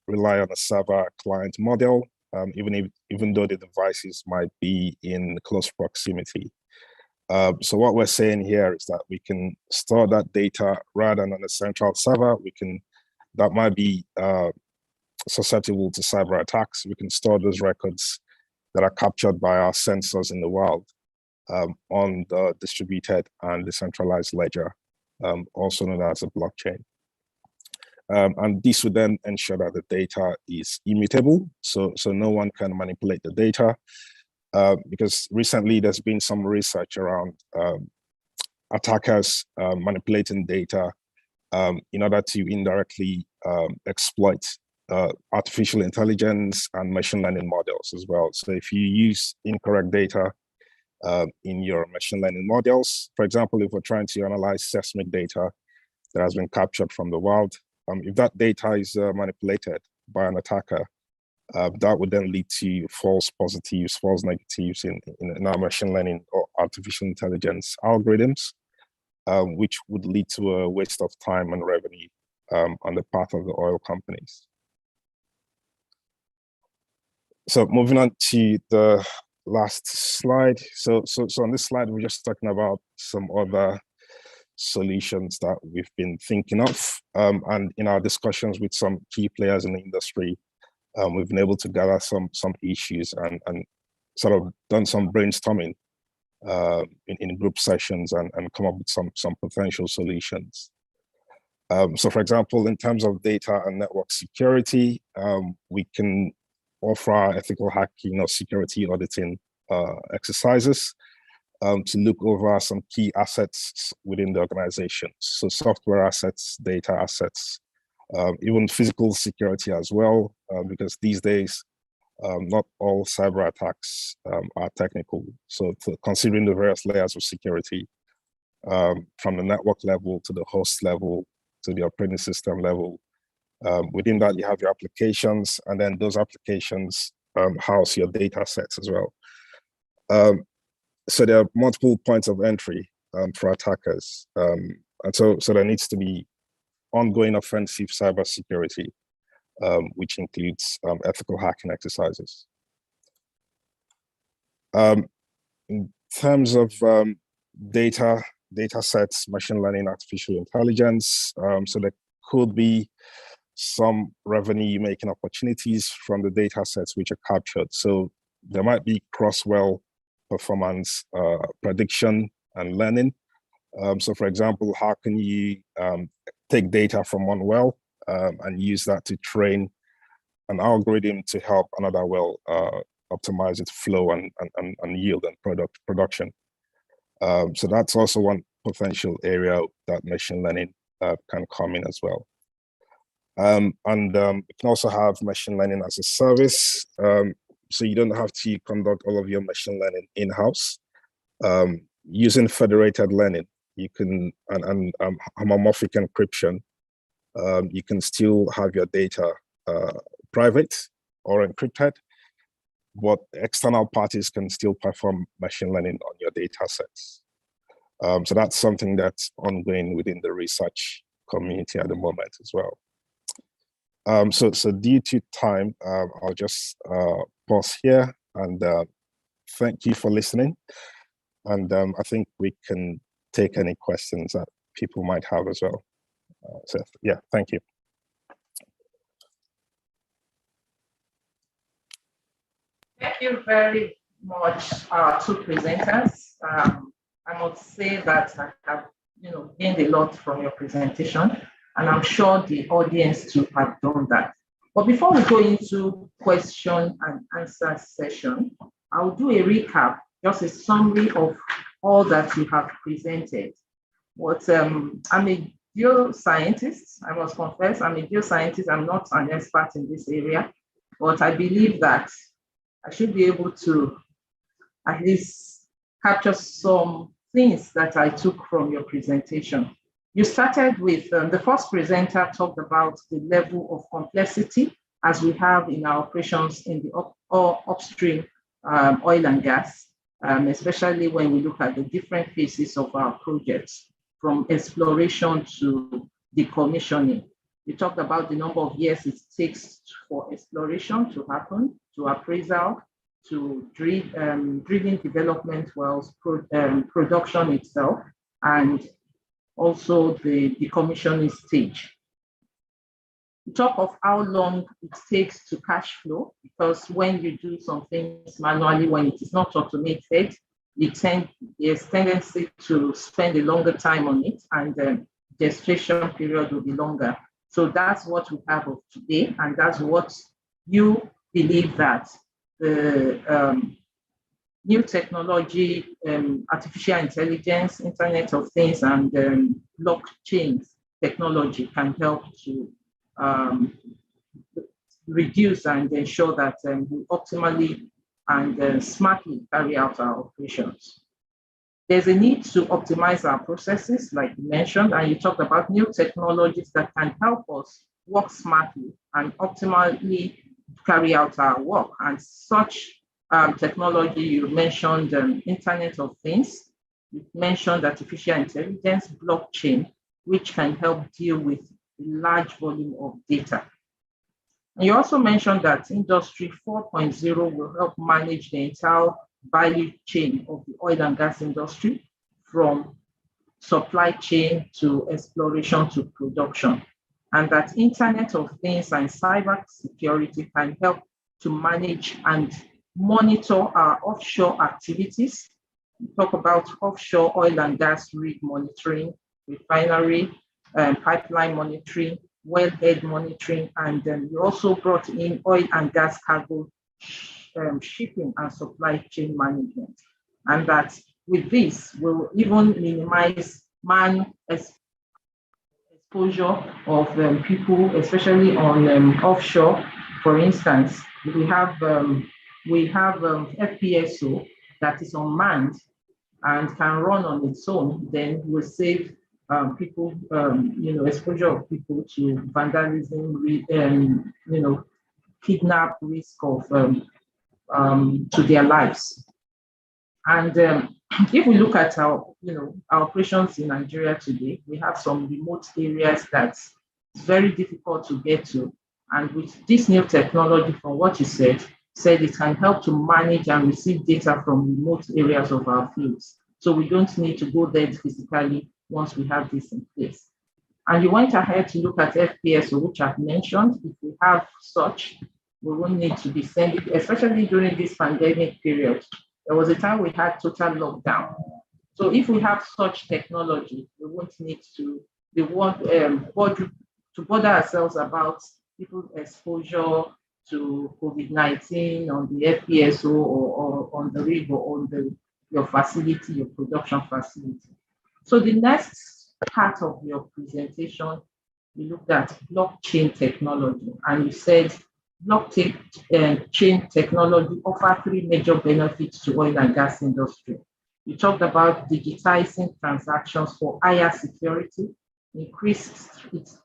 Speaker 8: rely on a server-client model, even though the devices might be in close proximity. So what we're saying here is that we can store that data rather than on a central server. That might be susceptible to cyber attacks. We can store those records that are captured by our sensors in the wild on the distributed and decentralized ledger, also known as a blockchain. And this would then ensure that the data is immutable, so no one can manipulate the data. Because recently there's been some research around attackers manipulating data in order to indirectly exploit artificial intelligence and machine learning models as well. So if you use incorrect data in your machine learning models, for example, if we're trying to analyze seismic data that has been captured from the wild, if that data is manipulated by an attacker, that would then lead to false positives, false negatives in our machine learning or artificial intelligence algorithms, which would lead to a waste of time and revenue on the part of the oil companies. So moving on to the last slide. So on this slide, we're just talking about some other solutions that we've been thinking of. And in our discussions with some key players in the industry, we've been able to gather some issues and sort of done some brainstorming in group sessions and come up with some potential solutions. So for example, in terms of data and network security, we can offer ethical hacking or security auditing exercises. to look over some key assets within the organization. So software assets, data assets, even physical security as well, because these days, not all cyber attacks are technical. So considering the various layers of security, from the network level to the host level to the operating system level, within that you have your applications, and then those applications house your data sets as well. So there are multiple points of entry for attackers. And so there needs to be ongoing offensive cybersecurity, which includes ethical hacking exercises. In terms of data sets, machine learning, artificial intelligence, so there could be some revenue making opportunities from the data sets which are captured. So there might be cross-well performance prediction and learning. So for example, how can you take data from one well and use that to train an algorithm to help another well optimize its flow and yield and production. So that's also one potential area that machine learning can come in as well. You can also have machine learning as a service. So you don't have to conduct all of your machine learning in-house. Using federated learning, you can, and homomorphic encryption, you can still have your data private or encrypted, but external parties can still perform machine learning on your data sets. So that's something that's ongoing within the research community at the moment as well. So due to time, I'll just pause here and thank you for listening. And I think we can take any questions that people might have as well. So yeah, thank you.
Speaker 5: Thank you very much, our two presenters. I must say that I have, gained a lot from your presentation, and I'm sure the audience too have done that. But before we go into question and answer session, I'll do a recap, just a summary of all that you have presented. I'm a geoscientist, I must confess, I'm a geoscientist, I'm not an expert in this area, but I believe that I should be able to at least capture some things that I took from your presentation. You started with, the first presenter talked about the level of complexity as we have in our operations in the upstream oil and gas, especially when we look at the different phases of our projects, from exploration to decommissioning. We talked about the number of years it takes for exploration to happen, to appraisal, to drilling development wells, production itself, and also the decommissioning stage. We talk of how long it takes to cash flow, because when you do some things manually, when it is not automated, there's tendency to spend a longer time on it, and the gestation period will be longer. So that's what we have of today, and that's what you believe that the new technology, artificial intelligence, Internet of Things, and blockchain technology can help to reduce and ensure that we optimally and smartly carry out our operations. There's a need to optimize our processes, like you mentioned, and you talked about new technologies that can help us work smartly and optimally carry out our work. And such technology, you mentioned Internet of Things, you mentioned artificial intelligence, blockchain, which can help deal with a large volume of data. And you also mentioned that Industry 4.0 will help manage the entire value chain of the oil and gas industry, from supply chain to exploration to production. And that Internet of Things and cyber security can help to manage and monitor our offshore activities. We talk about offshore oil and gas rig monitoring, refinery, pipeline monitoring, wellhead monitoring, and we also brought in oil and gas cargo shipping and supply chain management. And that with this, we'll even minimize man exposure of people, especially on offshore. For instance, we have FPSO that is unmanned and can run on its own. Then we'll save people, exposure of people to vandalism, kidnap, risk of to their lives. And if we look at our operations in Nigeria today, we have some remote areas that's very difficult to get to. And with this new technology, from what you said it can help to manage and receive data from remote areas of our fields. So we don't need to go there physically once we have this in place. And you went ahead to look at FPSO, which I've mentioned. If we have such, we won't need to be sending, especially during this pandemic period. There was a time we had total lockdown. So if we have such technology, we won't need to bother ourselves about people's exposure to COVID-19 on the FPSO or on the rig or on your facility, your production facility. So the next part of your presentation, you looked at blockchain technology, and you said blockchain technology offers 3 major benefits to oil and gas industry. You talked about digitizing transactions for higher security, it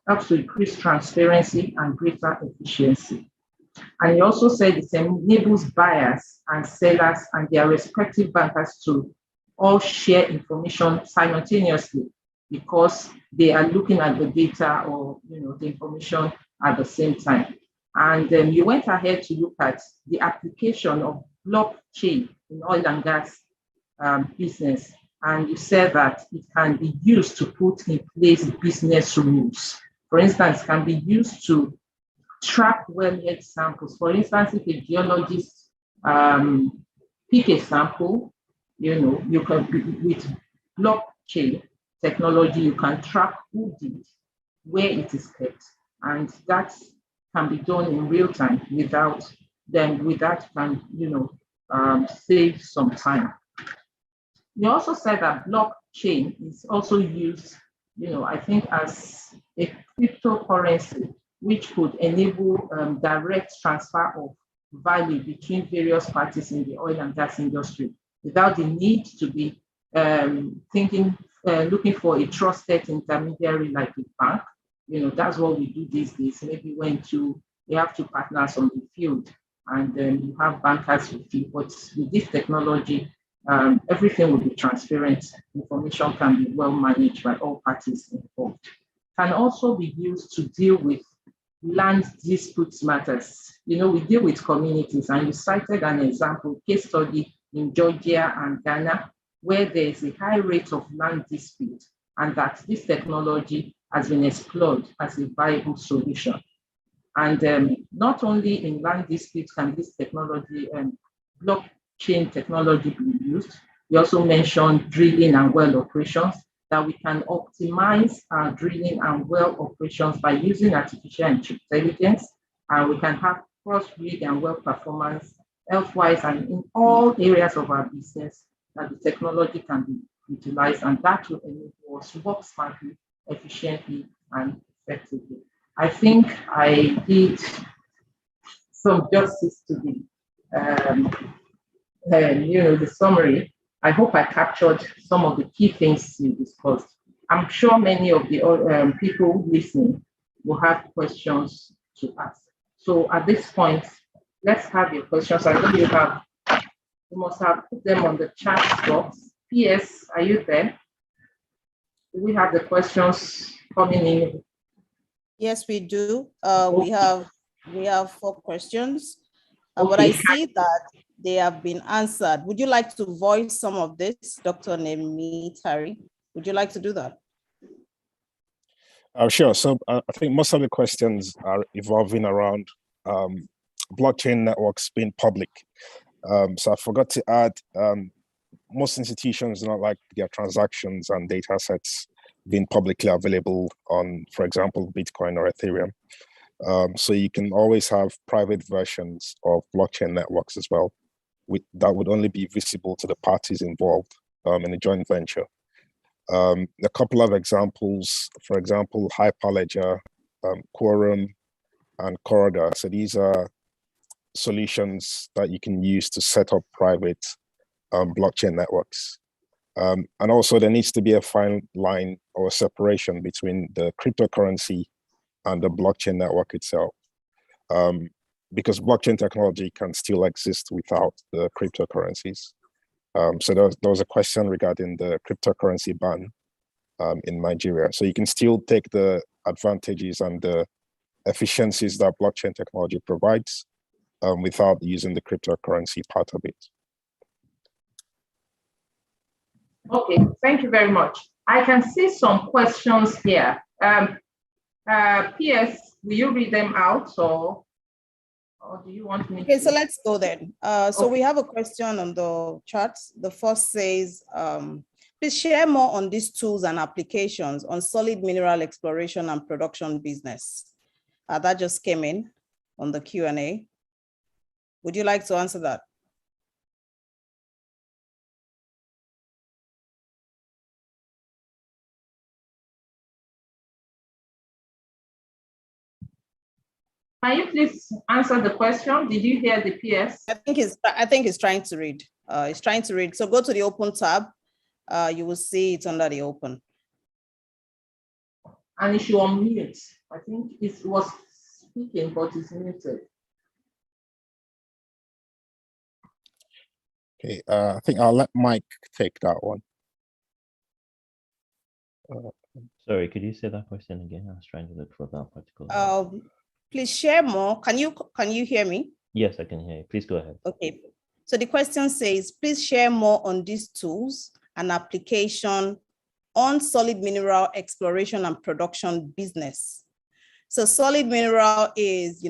Speaker 5: helps to increase transparency and greater efficiency. And you also said it enables buyers and sellers and their respective bankers to all share information simultaneously because they are looking at the data or the information at the same time. And you went ahead to look at the application of blockchain in oil and gas business. And you said that it can be used to put in place business rules. For instance, it can be used to track wellhead samples. For instance, if a geologist pick a sample, you can, with blockchain technology, you can track who did, where it is kept, and that can be done in real time without can save some time. You also said that blockchain is also used, I think, as a cryptocurrency, which could enable direct transfer of value between various parties in the oil and gas industry without the need to be looking for a trusted intermediary like a bank. That's what we do these days. Maybe we have two partners on the field and then you have bankers with you. But with this technology, everything will be transparent. Information can be well managed by all parties involved. Can also be used to deal with land disputes matters. We deal with communities, and you cited an example, case study in Georgia and Ghana, where there is a high rate of land dispute, and that this technology has been explored as a viable solution. And not only in land disputes can this technology, blockchain technology be used. We also mentioned drilling and well operations, that we can optimize our drilling and well operations by using artificial intelligence, and we can have cross-rig and well performance health-wise and in all areas of our business that the technology can be utilized, and that will enable us to work smartly, efficiently, and effectively. I think I did some justice to the summary. I hope I captured some of the key things you discussed. I'm sure many of the people listening will have questions to ask. So at this point, let's have your questions. I know you must have put them on the chat box. PS, are you there? Do we have the questions coming in?
Speaker 2: Yes, we do. We have 4 questions, but I see that they have been answered. Would you like to voice some of this, Dr. Nemitari? Would you like to do that?
Speaker 8: Sure. So I think most of the questions are evolving around blockchain networks being public. So I forgot to add, most institutions do not like their transactions and data sets being publicly available on, for example, Bitcoin or Ethereum. So you can always have private versions of blockchain networks as well, that would only be visible to the parties involved. in a joint venture. A couple of examples, for example, Hyperledger, Quorum, and Corridor. So these are solutions that you can use to set up private blockchain networks. And also there needs to be a fine line or separation between the cryptocurrency and the blockchain network itself. Because blockchain technology can still exist without the cryptocurrencies. So there was a question regarding the cryptocurrency ban in Nigeria. So you can still take the advantages and the efficiencies that blockchain technology provides without using the cryptocurrency part of it.
Speaker 5: Okay, thank you very much. I can see some questions here. PS, will you read them out or do you want me
Speaker 2: Okay,
Speaker 5: to?
Speaker 2: so let's go then. So we have a question on the chat. The first says, please share more on these tools and applications on solid mineral exploration and production business. That just came in on the Q&A. Would you like to answer that?
Speaker 5: Can you please answer the question? Did you hear the PS?
Speaker 2: I think he's trying to read. He's trying to read. So go to the open tab. You will see it's under the open.
Speaker 5: And it should unmute. I think it was speaking, but it's muted.
Speaker 8: Okay, I think I'll let Mike take that one.
Speaker 6: Sorry, could you say that question again? I was trying to look for that particular.
Speaker 2: Please share more. Can you hear me?
Speaker 6: Yes, I can hear you. Please go ahead.
Speaker 2: Okay. So the question says, please share more on these tools and application on solid mineral exploration and production business. So solid mineral is,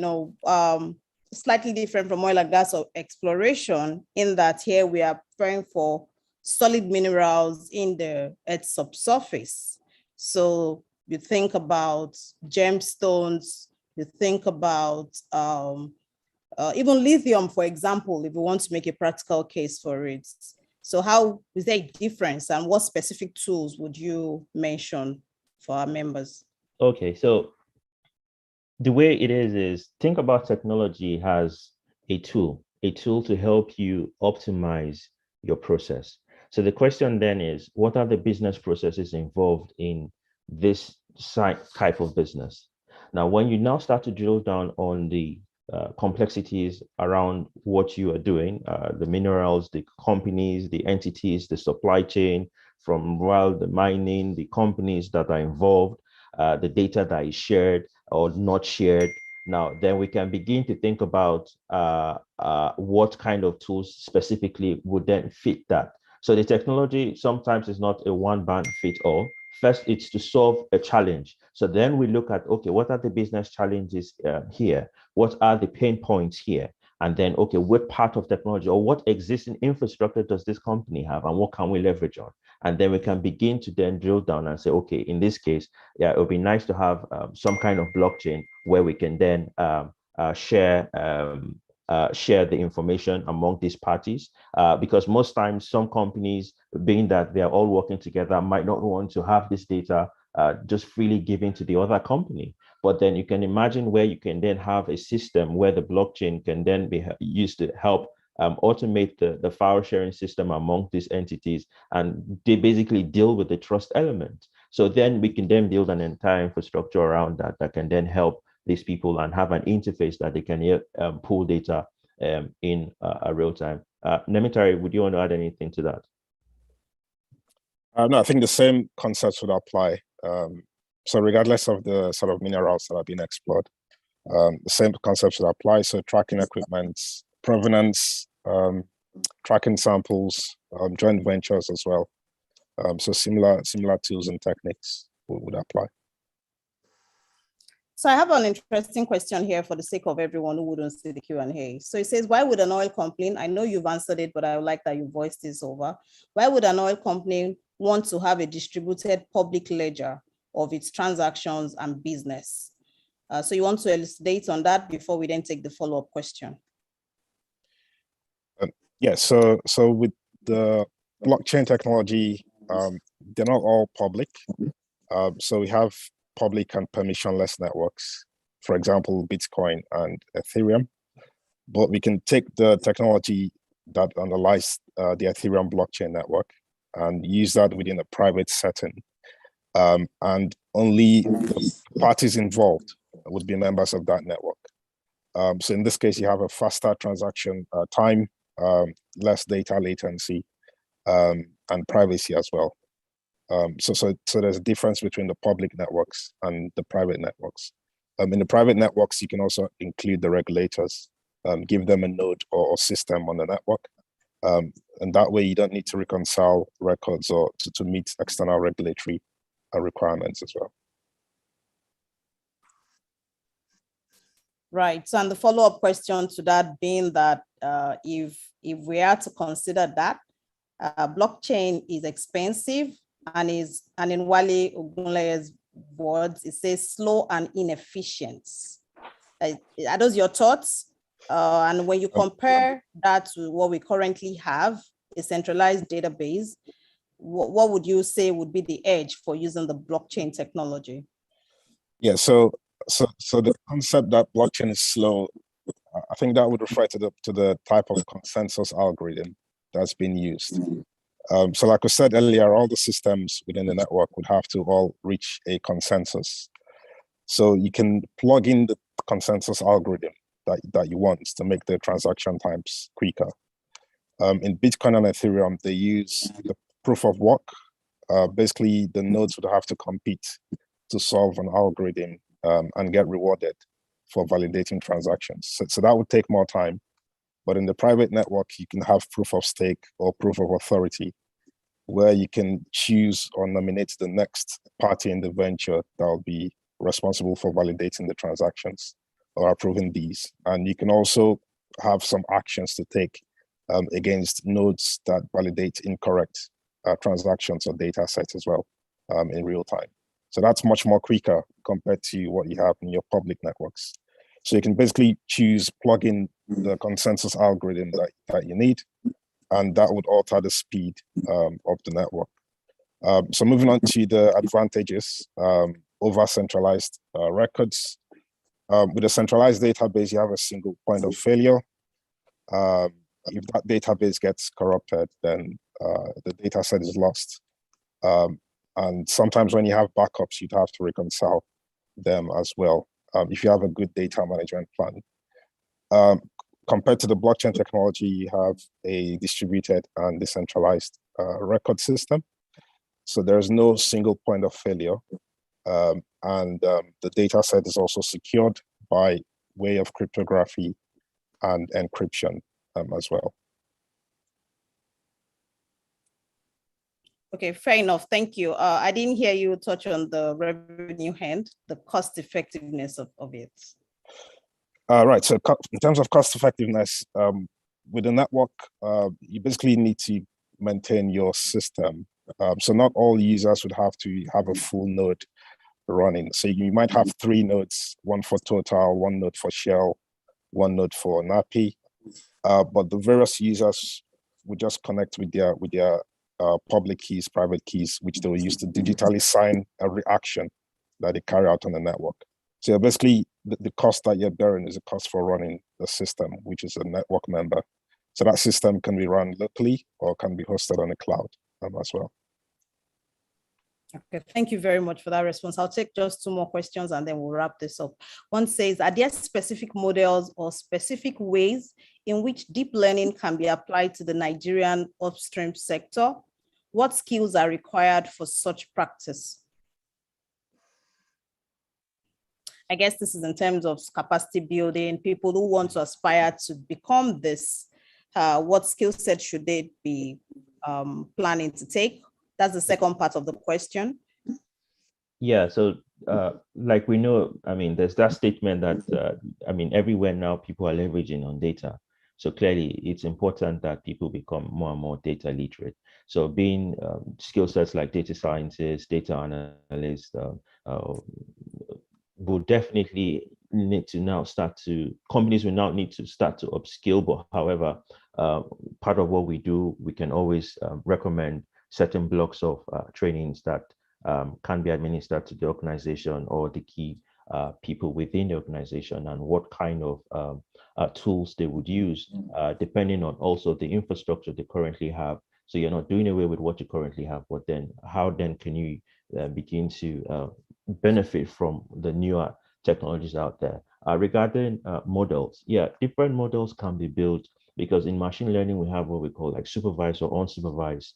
Speaker 2: slightly different from oil and gas exploration in that here we are preparing for solid minerals in the Earth's subsurface. So you think about gemstones, you think about even lithium, for example, if we want to make a practical case for it. So how is there a difference and what specific tools would you mention for our members?
Speaker 6: Okay, so the way it is think about technology as a tool to help you optimize your process. So the question then is, what are the business processes involved in this type of business? Now, when you now start to drill down on the complexities around what you are doing, the minerals, the companies, the entities, the supply chain, from the mining, the companies that are involved, the data that is shared or not shared. Now, then we can begin to think about what kind of tools specifically would then fit that. So the technology sometimes is not a one-band-fit-all. First, it's to solve a challenge. So then we look at, okay, what are the business challenges here? What are the pain points here? And then, okay, what part of technology or what existing infrastructure does this company have and what can we leverage on? And then we can begin to then drill down and say, okay, in this case, yeah, it would be nice to have some kind of blockchain where we can then share the information among these parties, because most times some companies, being that they are all working together, might not want to have this data just freely given to the other company. But then you can imagine where you can then have a system where the blockchain can then be used to help automate the file sharing system among these entities, and they basically deal with the trust element. So then we can then build an entire infrastructure around that can then help these people and have an interface that they can pull data in a real time. Nemitari, would you want to add anything to that?
Speaker 8: No, I think the same concepts would apply. So regardless of the sort of minerals that are being explored, the same concepts would apply. So tracking equipment, provenance, tracking samples, joint ventures as well. So similar tools and techniques would apply.
Speaker 2: So I have an interesting question here for the sake of everyone who wouldn't see the Q&A. So it says, why would an oil company, I know you've answered it, but I would like that you voiced this over. Why would an oil company want to have a distributed public ledger of its transactions and business? So you want to elucidate on that before we then take the follow-up question?
Speaker 8: Yeah, so with the blockchain technology, they're not all public. So we have public and permissionless networks, for example, Bitcoin and Ethereum. But we can take the technology that underlies the Ethereum blockchain network and use that within a private setting. And only the parties involved would be members of that network. So in this case, you have a faster transaction time, less data latency, and privacy as well. So there's a difference between the public networks and the private networks. In the private networks, you can also include the regulators, give them a node or system on the network. And that way you don't need to reconcile records or to meet external regulatory requirements as well.
Speaker 2: Right. So, and the follow-up question to that being that if we are to consider that blockchain is expensive and in Wale Ogunleye's words, it says slow and inefficient. Are those your thoughts? And when you compare that to what we currently have, a centralized database, what would you say would be the edge for using the blockchain technology?
Speaker 8: Yeah, so the concept that blockchain is slow, I think that would refer to the type of consensus algorithm that's been used. So like I said earlier, all the systems within the network would have to all reach a consensus. So you can plug in the consensus algorithm that you want to make the transaction times quicker. In Bitcoin and Ethereum, they use the proof of work. Basically, the nodes would have to compete to solve an algorithm and get rewarded for validating transactions. So that would take more time. But in the private network, you can have proof of stake or proof of authority, where you can choose or nominate the next party in the venture that will be responsible for validating the transactions or approving these. And you can also have some actions to take against nodes that validate incorrect transactions or data sets as well in real time. So that's much more quicker compared to what you have in your public networks. So you can basically plug in the consensus algorithm that you need, and that would alter the speed of the network. So moving on to the advantages over centralized records. With a centralized database, you have a single point of failure. If that database gets corrupted, then the data set is lost. And sometimes when you have backups, you'd have to reconcile them as well, if you have a good data management plan. Compared to the blockchain technology, you have a distributed and decentralized record system. So there's no single point of failure. And the data set is also secured by way of cryptography and encryption as well.
Speaker 2: Okay, fair enough. Thank you. I didn't hear you touch on the revenue hand, the cost effectiveness of it.
Speaker 8: Right. So in terms of cost effectiveness, with the network, you basically need to maintain your system. So not all users would have to have a full node running. So you might have 3 nodes, one for Total, 1 node for Shell, 1 node for NAPI. But the various users would just connect with their public keys, private keys, which they will use to digitally sign every action that they carry out on the network. So basically, the cost that you're bearing is a cost for running the system, which is a network member. So that system can be run locally or can be hosted on the cloud as well.
Speaker 2: Okay, thank you very much for that response. I'll take just 2 more questions and then we'll wrap this up. One says, are there specific models or specific ways in which deep learning can be applied to the Nigerian upstream sector? What skills are required for such practice? I guess this is in terms of capacity building, people who want to aspire to become this. What skill set should they be planning to take? That's the second part of the question.
Speaker 6: Yeah, so like we know, I mean, there's that statement that, I mean, everywhere now people are leveraging on data. So clearly it's important that people become more and more data literate. So being skill sets like data scientists, data analysts will definitely need to now companies will now need to start to upskill. But however, part of what we do, we can always recommend certain blocks of trainings that can be administered to the organization or the key people within the organization, and what kind of tools they would use, depending on also the infrastructure they currently have. So you're not doing away with what you currently have, but then how then can you begin to benefit from the newer technologies out there? Regarding models, yeah, different models can be built, because in machine learning, we have what we call like supervised or unsupervised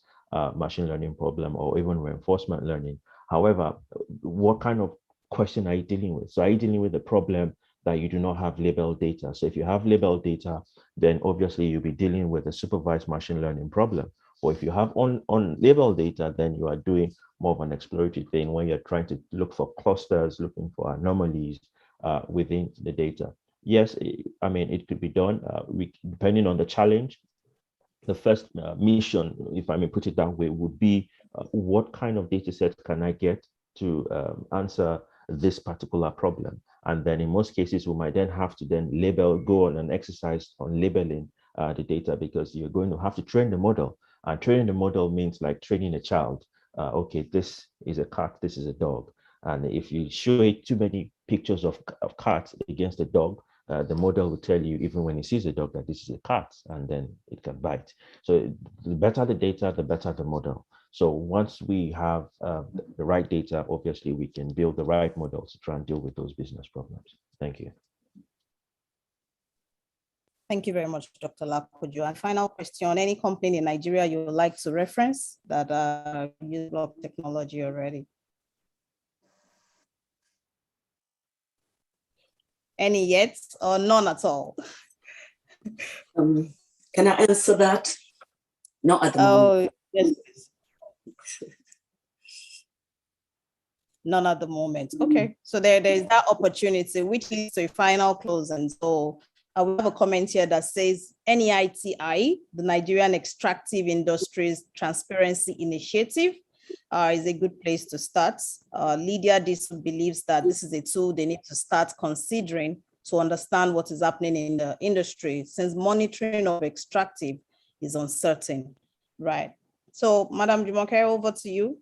Speaker 6: machine learning problem, or even reinforcement learning. However, what kind of question are you dealing with? So are you dealing with a problem that you do not have labeled data? So if you have labeled data, then obviously you'll be dealing with a supervised machine learning problem. Or if you have unlabeled data, then you are doing more of an exploratory thing when you're trying to look for clusters, looking for anomalies within the data. Yes, I mean, it could be done depending on the challenge. The first mission, if I may put it that way, would be what kind of data set can I get to answer this particular problem? And then in most cases, we might then have to then go on an exercise on labeling the data, because you're going to have to train the model. And training the model means like training a child. Okay, this is a cat, this is a dog. And if you show it too many pictures of cats against a dog, the model will tell you, even when it sees a dog, that this is a cat, and then it can bite. So the better the data, the better the model. So once we have the right data, obviously we can build the right models to try and deal with those business problems. Thank you.
Speaker 2: Thank you very much, Dr. Lakojo. And final question, any company in Nigeria you would like to reference that use block technology already? Any yet, or none at all?
Speaker 7: Can I answer that? Not at the moment.
Speaker 2: Yes. None at the moment. Okay, so there is that opportunity, which leads to a final close. And so we have a comment here that says NEITI, the Nigerian Extractive Industries Transparency Initiative, is a good place to start. Lydia Dixon believes that this is a tool they need to start considering to understand what is happening in the industry, since monitoring of extractive is uncertain. Right. So, Madam Jumoke, over to you.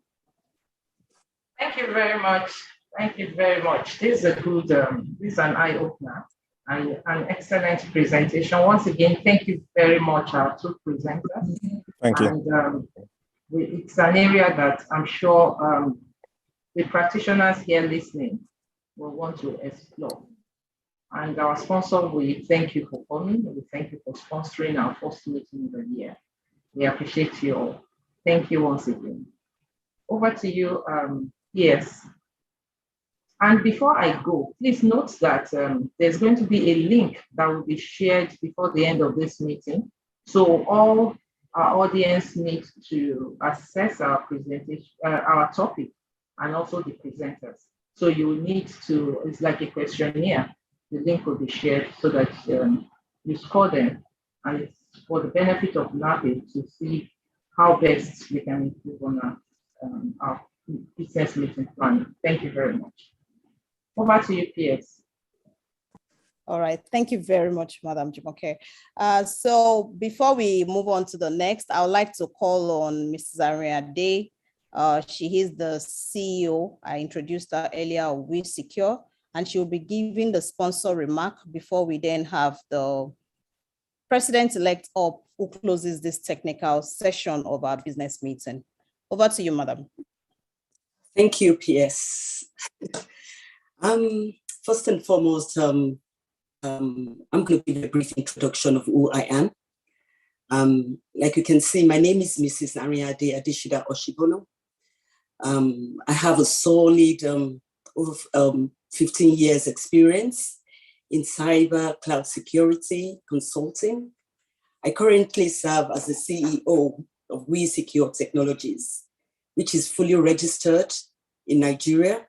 Speaker 5: Thank you very much. Thank you very much. This is a good, this is an eye-opener and an excellent presentation. Once again, thank you very much, our two presenters.
Speaker 8: Thank you.
Speaker 5: And it's an area that I'm sure the practitioners here listening will want to explore. And our sponsor, we thank you for coming. We thank you for sponsoring our first meeting of the year. We appreciate you all. Thank you once again. Over to you, yes. And before I go, please note that there's going to be a link that will be shared before the end of this meeting. So all our audience needs to access our presentation, our topic, and also the presenters. So you will need to, it's like a questionnaire. The link will be shared so that you score them, and it's for the benefit of NAPE to see how best we can improve on our business meeting planning. Thank you very much. Over to you, PS.
Speaker 2: All right, thank you very much, Madam Jumoke. So before we move on to the next, I would like to call on Mrs. Ariade. She is the CEO. I introduced her earlier, of WeSecure, and she will be giving the sponsor remark before we then have the president-elect up who closes this technical session of our business meeting. Over to you, Madam.
Speaker 7: Thank you, PS. First and foremost, I'm going to give a brief introduction of who I am. Like you can see, my name is Mrs. Ariade Adeshida Oshibono. I have a solid over 15 years experience in cyber cloud security consulting. I currently serve as the CEO of WeSecure Technologies, which is fully registered in Nigeria.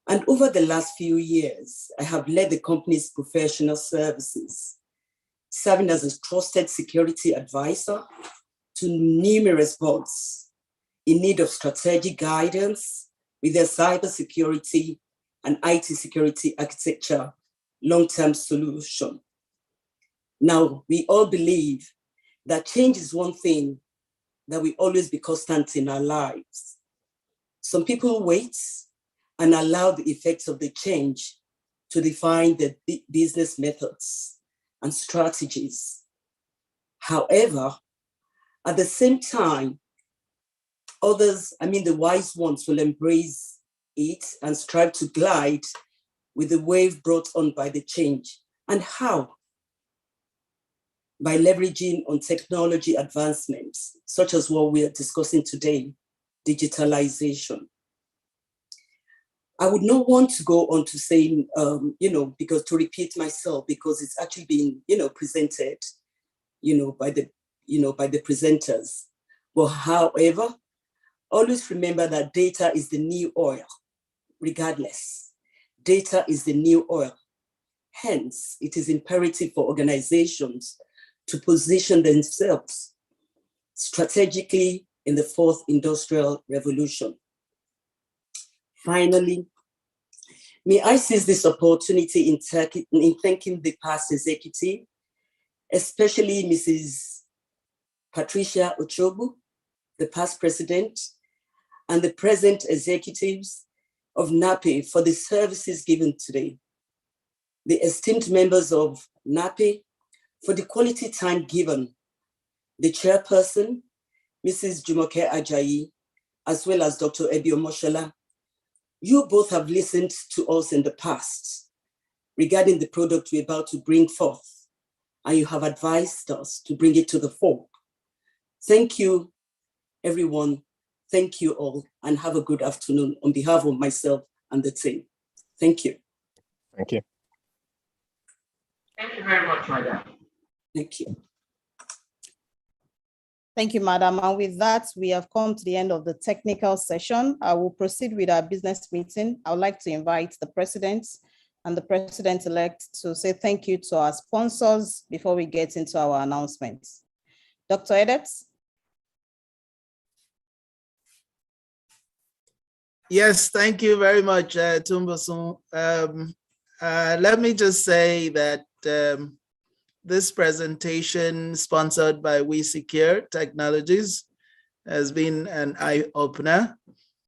Speaker 7: And over the last few years, I have led the company's professional services, serving as a trusted security advisor to numerous boards in need of strategic guidance with their cybersecurity and IT security architecture long-term solution. Now, we all believe that change is one thing that will always be constant in our lives. Some people wait and allow the effects of the change to define the business methods and strategies. However, at the same time, others, the wise ones, will embrace it and strive to glide with the wave brought on by the change. And how? By leveraging on technology advancements, such as what we are discussing today, digitalization. I would not want to go on to say, because to repeat myself, because it's actually been, presented, by the presenters. But however, always remember that data is the new oil, regardless. Data is the new oil. Hence, it is imperative for organizations to position themselves strategically in the fourth industrial revolution. Finally, may I seize this opportunity in thanking the past executive, especially Mrs. Patricia Ochobu, the past president, and the present executives of NAPE for the services given today. The esteemed members of NAPE for the quality time given. The chairperson, Mrs. Jumoke Ajayi, as well as Dr. Ebi Omoshola. You both have listened to us in the past regarding the product we're about to bring forth, and you have advised us to bring it to the fore. Thank you, everyone. Thank you all, and have a good afternoon on behalf of myself and the team. Thank you.
Speaker 8: Thank you.
Speaker 5: Thank you very much, madam.
Speaker 7: Thank you.
Speaker 2: Thank you, madam. And with that, we have come to the end of the technical session. I will proceed with our business meeting. I would like to invite the president and the president-elect to say thank you to our sponsors before we get into our announcements. Dr. Edets?
Speaker 1: Yes, thank you very much, Tumbosun. Let me just say that this presentation, sponsored by WeSecure Technologies, has been an eye-opener.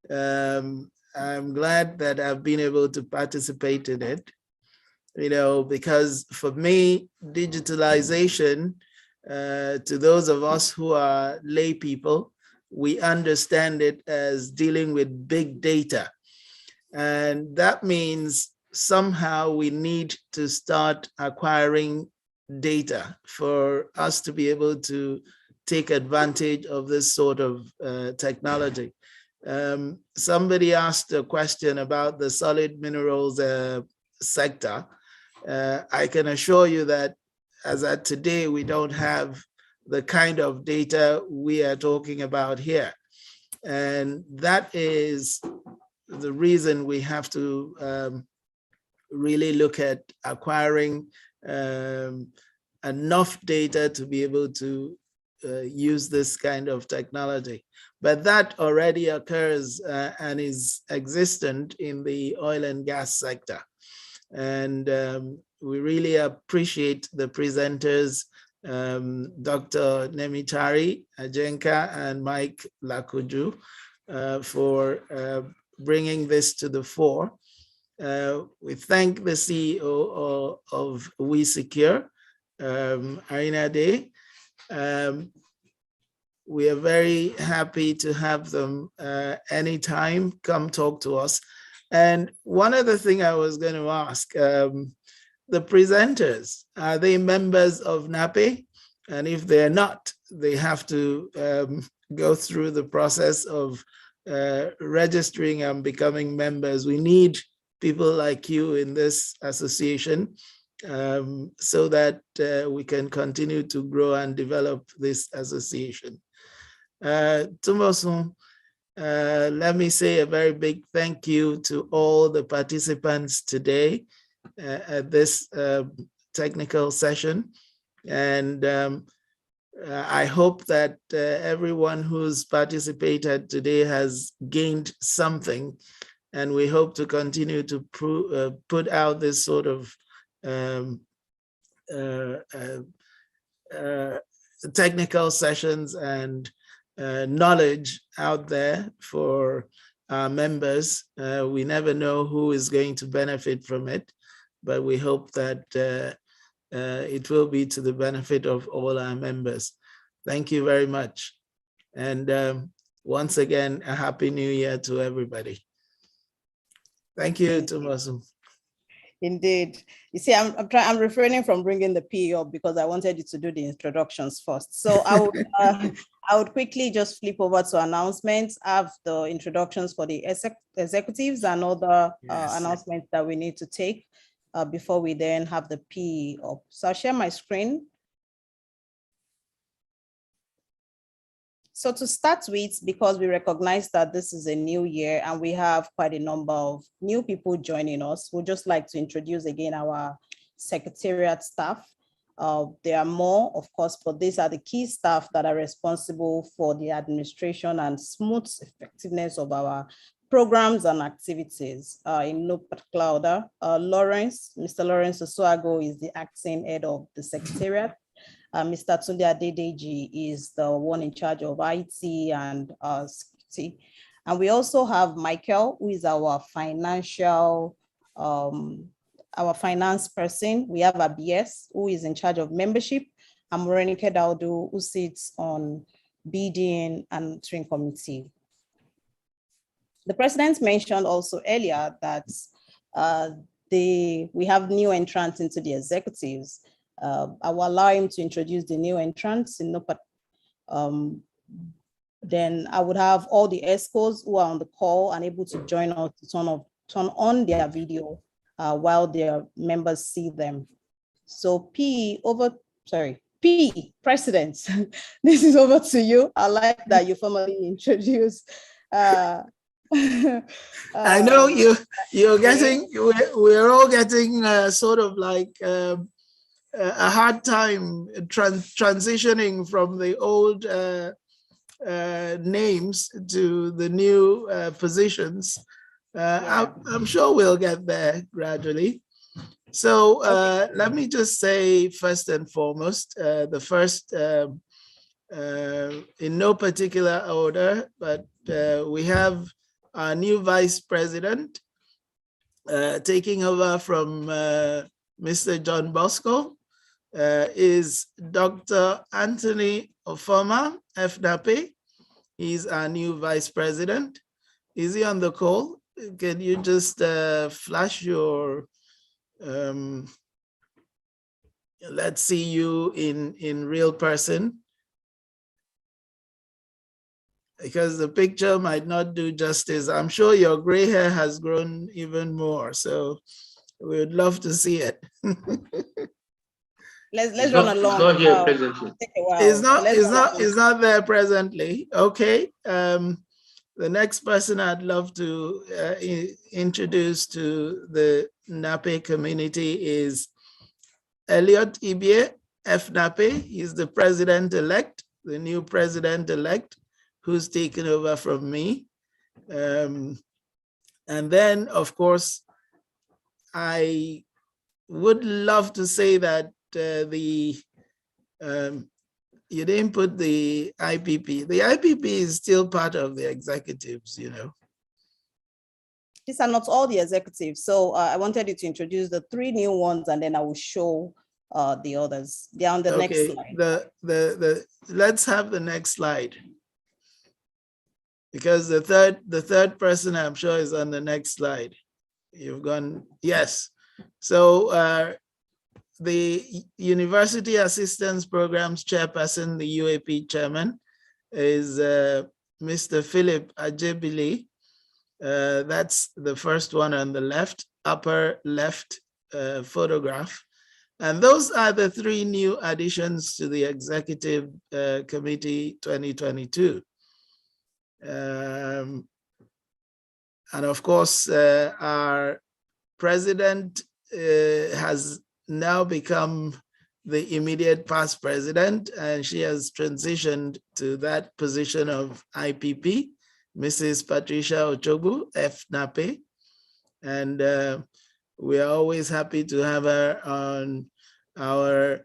Speaker 1: I'm glad that I've been able to participate in it, because for me, digitalization, to those of us who are lay people, we understand it as dealing with big data. And that means somehow we need to start acquiring data for us to be able to take advantage of this sort of technology. Somebody asked a question about the solid minerals sector. I can assure you that as at today, we don't have the kind of data we are talking about here. And that is the reason we have to really look at acquiring enough data to be able to use this kind of technology. But that already occurs and is existent in the oil and gas sector. And we really appreciate the presenters, Dr. Nemitari Ajenka and Mike Lakuju, for bringing this to the fore. We thank the CEO of WeSecure, Arina Day. We are very happy to have them anytime come talk to us. And one other thing I was going to ask, the presenters, are they members of NAPE? And if they're not, they have to go through the process of registering and becoming members. We need people like you in this association so that we can continue to grow and develop this association. Tumosun, let me say a very big thank you to all the participants today at this technical session. And I hope that everyone who's participated today has gained something and we hope to continue to put out this sort of technical sessions and knowledge out there for our members. We never know who is going to benefit from it, but we hope that it will be to the benefit of all our members. Thank you very much. And once again, a happy new year to everybody. Thank you, Tomaso.
Speaker 2: Indeed. You see, I'm refraining from bringing the PE up because I wanted you to do the introductions first. So I would quickly just flip over to announcements, have the introductions for the executives and other announcements that we need to take before we then have the PE up. So I'll share my screen. So to start with, because we recognize that this is a new year and we have quite a number of new people joining us, we'd just like to introduce again our secretariat staff. There are more, of course, but these are the key staff that are responsible for the administration and smooth effectiveness of our programs and activities. In no particular order, Mr. Lawrence Osuago is the acting head of the secretariat. Mr. Tunde Adedeji is the one in charge of IT and security. And we also have Michael, who is our financial, our finance person. We have ABS, who is in charge of membership, and Morenike Daudu, who sits on bidding and train committee. The president mentioned also earlier that we have new entrants into the executives. I will allow him to introduce the new entrants. Then I would have all the ESCOs who are on the call and able to join us to turn on their video while their members see them. So P, President, this is over to you. I like that you formally introduce.
Speaker 1: I know you're getting, we're all getting sort of like a hard time transitioning from the old names to the new positions. I'm sure we'll get there gradually. So let me just say first and foremost, the first, in no particular order, but we have our new vice president taking over from Mr. John Bosco. Is Dr. Anthony Ofoma, FNAPE. He's our new vice president. Is he on the call? Can you just flash your, let's see you in real person. Because the picture might not do justice. I'm sure your gray hair has grown even more, so we would love to see it.
Speaker 2: Let's run along.
Speaker 4: Not here presently.
Speaker 1: It's not there presently. Okay. The next person I'd love to introduce to the NAPE community is Elliot Ibie, FNAPE. He's the president-elect, the new president-elect, who's taken over from me. And then, of course, I would love to say that you didn't put the IPP. The IPP is still part of the executives, you know.
Speaker 2: These are not all the executives. So I wanted you to introduce the 3 new ones and then I will show the others. They're on the next slide.
Speaker 1: Let's have the next slide. Because the third person I'm sure is on the next slide. You've gone, yes. So the University Assistance Programs Chairperson, the UAP Chairman, is Mr. Philip Ajebili. That's the first one on the left, upper left photograph. And those are the 3 new additions to the Executive Committee 2022. And of course, our president has now become the immediate past president, and she has transitioned to that position of IPP, Mrs. Patricia Ochobu, FNAPE. And we are always happy to have her on our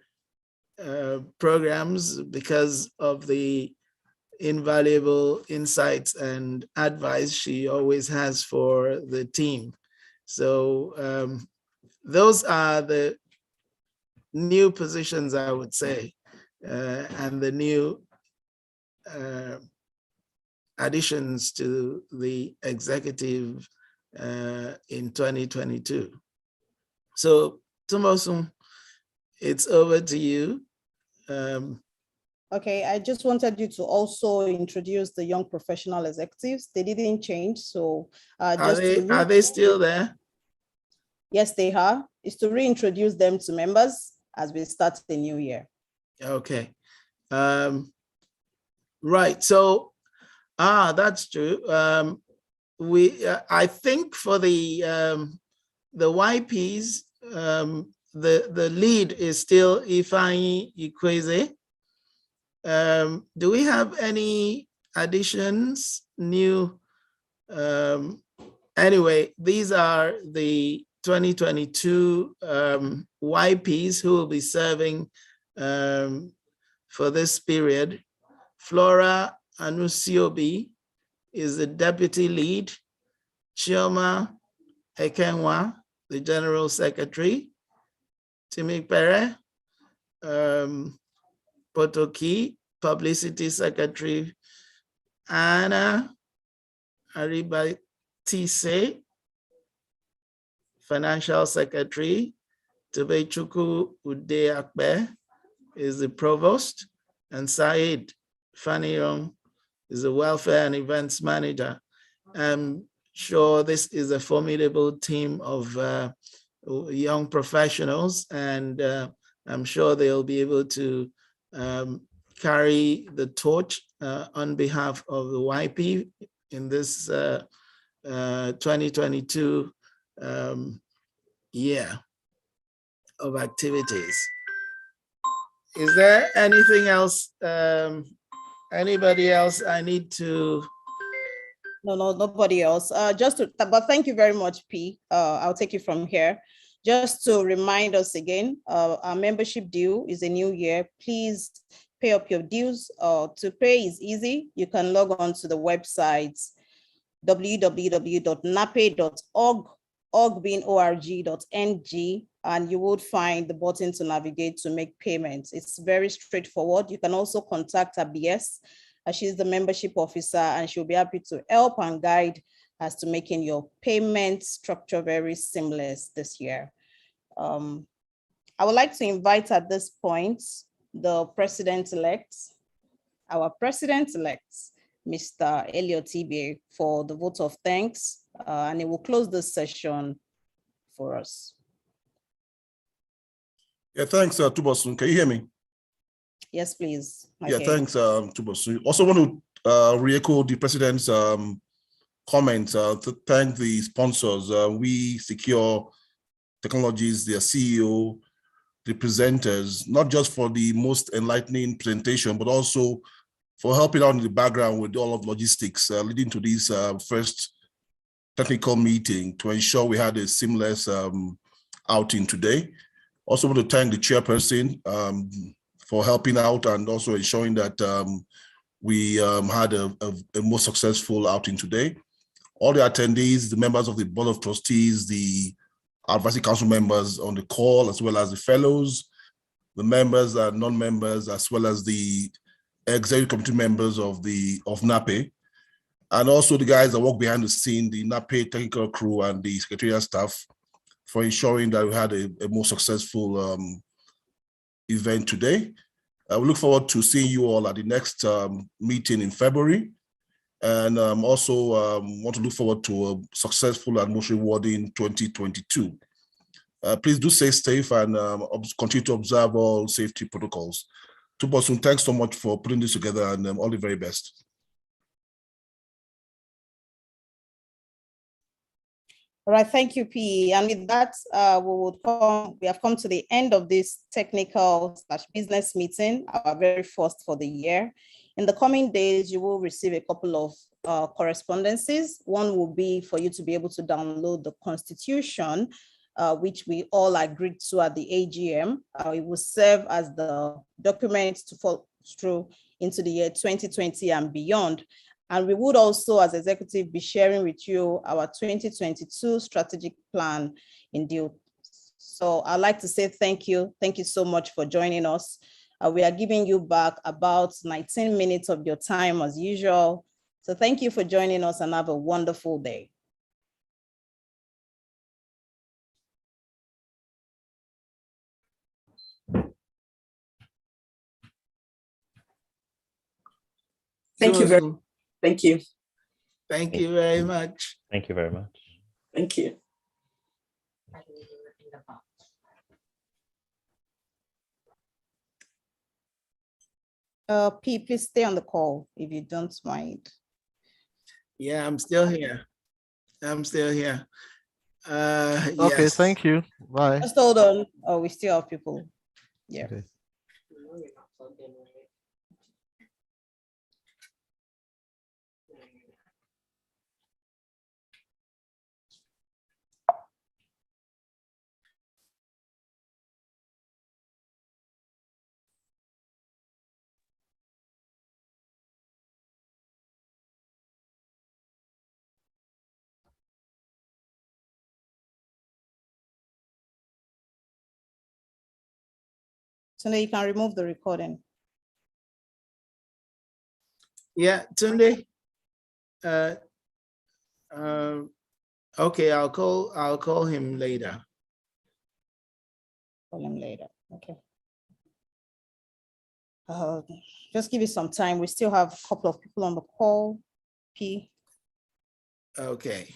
Speaker 1: programs because of the invaluable insights and advice she always has for the team. So those are the new positions, I would say, and the new additions to the executive in 2022. So, Tumosun, it's over to you.
Speaker 2: Okay, I just wanted you to also introduce the young professional executives. They didn't change, so
Speaker 1: are they still there?
Speaker 2: Yes, they are. It's to reintroduce them to members as we start the new year.
Speaker 1: Okay. Right. So, that's true. I think for the YPs, the lead is still Ifeanyi Ikweze. Do we have any additions, new? Anyway, these are the 2022 YPs who will be serving for this period. Flora Anusiobi is the deputy lead. Chioma Ekenwa, the general secretary. Timi Pere, Potoki, publicity secretary. Anna Aribatise, financial secretary. Tobechukwu Udeakbe is the provost, and Said Faniyong is the welfare and events manager. I'm sure this is a formidable team of young professionals, and I'm sure they'll be able to carry the torch on behalf of the YP in this 2022 year of activities. Is there anything else? Anybody else I need to?
Speaker 2: No, nobody else. But thank you very much, P. I'll take it from here. Just to remind us again, our membership due is a new year. Please pay up your dues. To pay is easy. You can log on to the website www.nape.org.ng, and you would find the button to navigate to make payments. It's very straightforward. You can also contact ABS. She's the membership officer, and she'll be happy to help and guide as to making your payment structure very seamless this year. I would like to invite at this point the president-elect, our president-elect, Mr. Elliot Ibe, for the vote of thanks, and he will close this session for us.
Speaker 9: Yeah, thanks, Tubosun. Can you hear me?
Speaker 2: Yes, please.
Speaker 9: Yeah, thanks, Tubosun. Also want to re-echo the president's comments to thank the sponsors. We Secure Technologies, their CEO, the presenters, not just for the most enlightening presentation, but also for helping out in the background with all of logistics, leading to this first technical meeting to ensure we had a seamless outing today. Also want to thank the chairperson for helping out and also ensuring that we had a more successful outing today. All the attendees, the members of the Board of Trustees, the Advisory Council members on the call, as well as the fellows, the members and non-members, as well as the executive committee members of NAPE, and also the guys that work behind the scene, the NAPE technical crew and the secretarial staff, for ensuring that we had a more successful event today. We look forward to seeing you all at the next meeting in February. And also want to look forward to a successful and most rewarding 2022. Please do stay safe and continue to observe all safety protocols. Tubosun, thanks so much for putting this together, and all the very best.
Speaker 2: All right, thank you, P. And with that, we have come to the end of this technical/business meeting, our very first for the year. In the coming days, you will receive a couple of correspondences. One will be for you to be able to download the Constitution, which we all agreed to at the AGM. It will serve as the document to follow through into the year 2020 and beyond. And we would also, as executive, be sharing with you our 2022 strategic plan in due. So I'd like to say thank you. Thank you so much for joining us. We are giving you back about 19 minutes of your time as usual. So thank you for joining us and have a wonderful day.
Speaker 7: Thank you very much. Thank you.
Speaker 1: Thank you very much.
Speaker 6: Thank you very much.
Speaker 7: Thank you.
Speaker 2: P, please stay on the call if you don't mind.
Speaker 1: Yeah, I'm still here. I'm still here.
Speaker 10: Okay,
Speaker 1: yes.
Speaker 10: thank you. Bye.
Speaker 2: Just hold on. Oh, we still have people. Yeah.
Speaker 10: Okay.
Speaker 2: So now you can remove the recording.
Speaker 1: Yeah, Tunde. Okay, I'll call him later.
Speaker 2: Call him later. Okay. Just give it some time. We still have a couple of people on the call. P.
Speaker 1: Okay.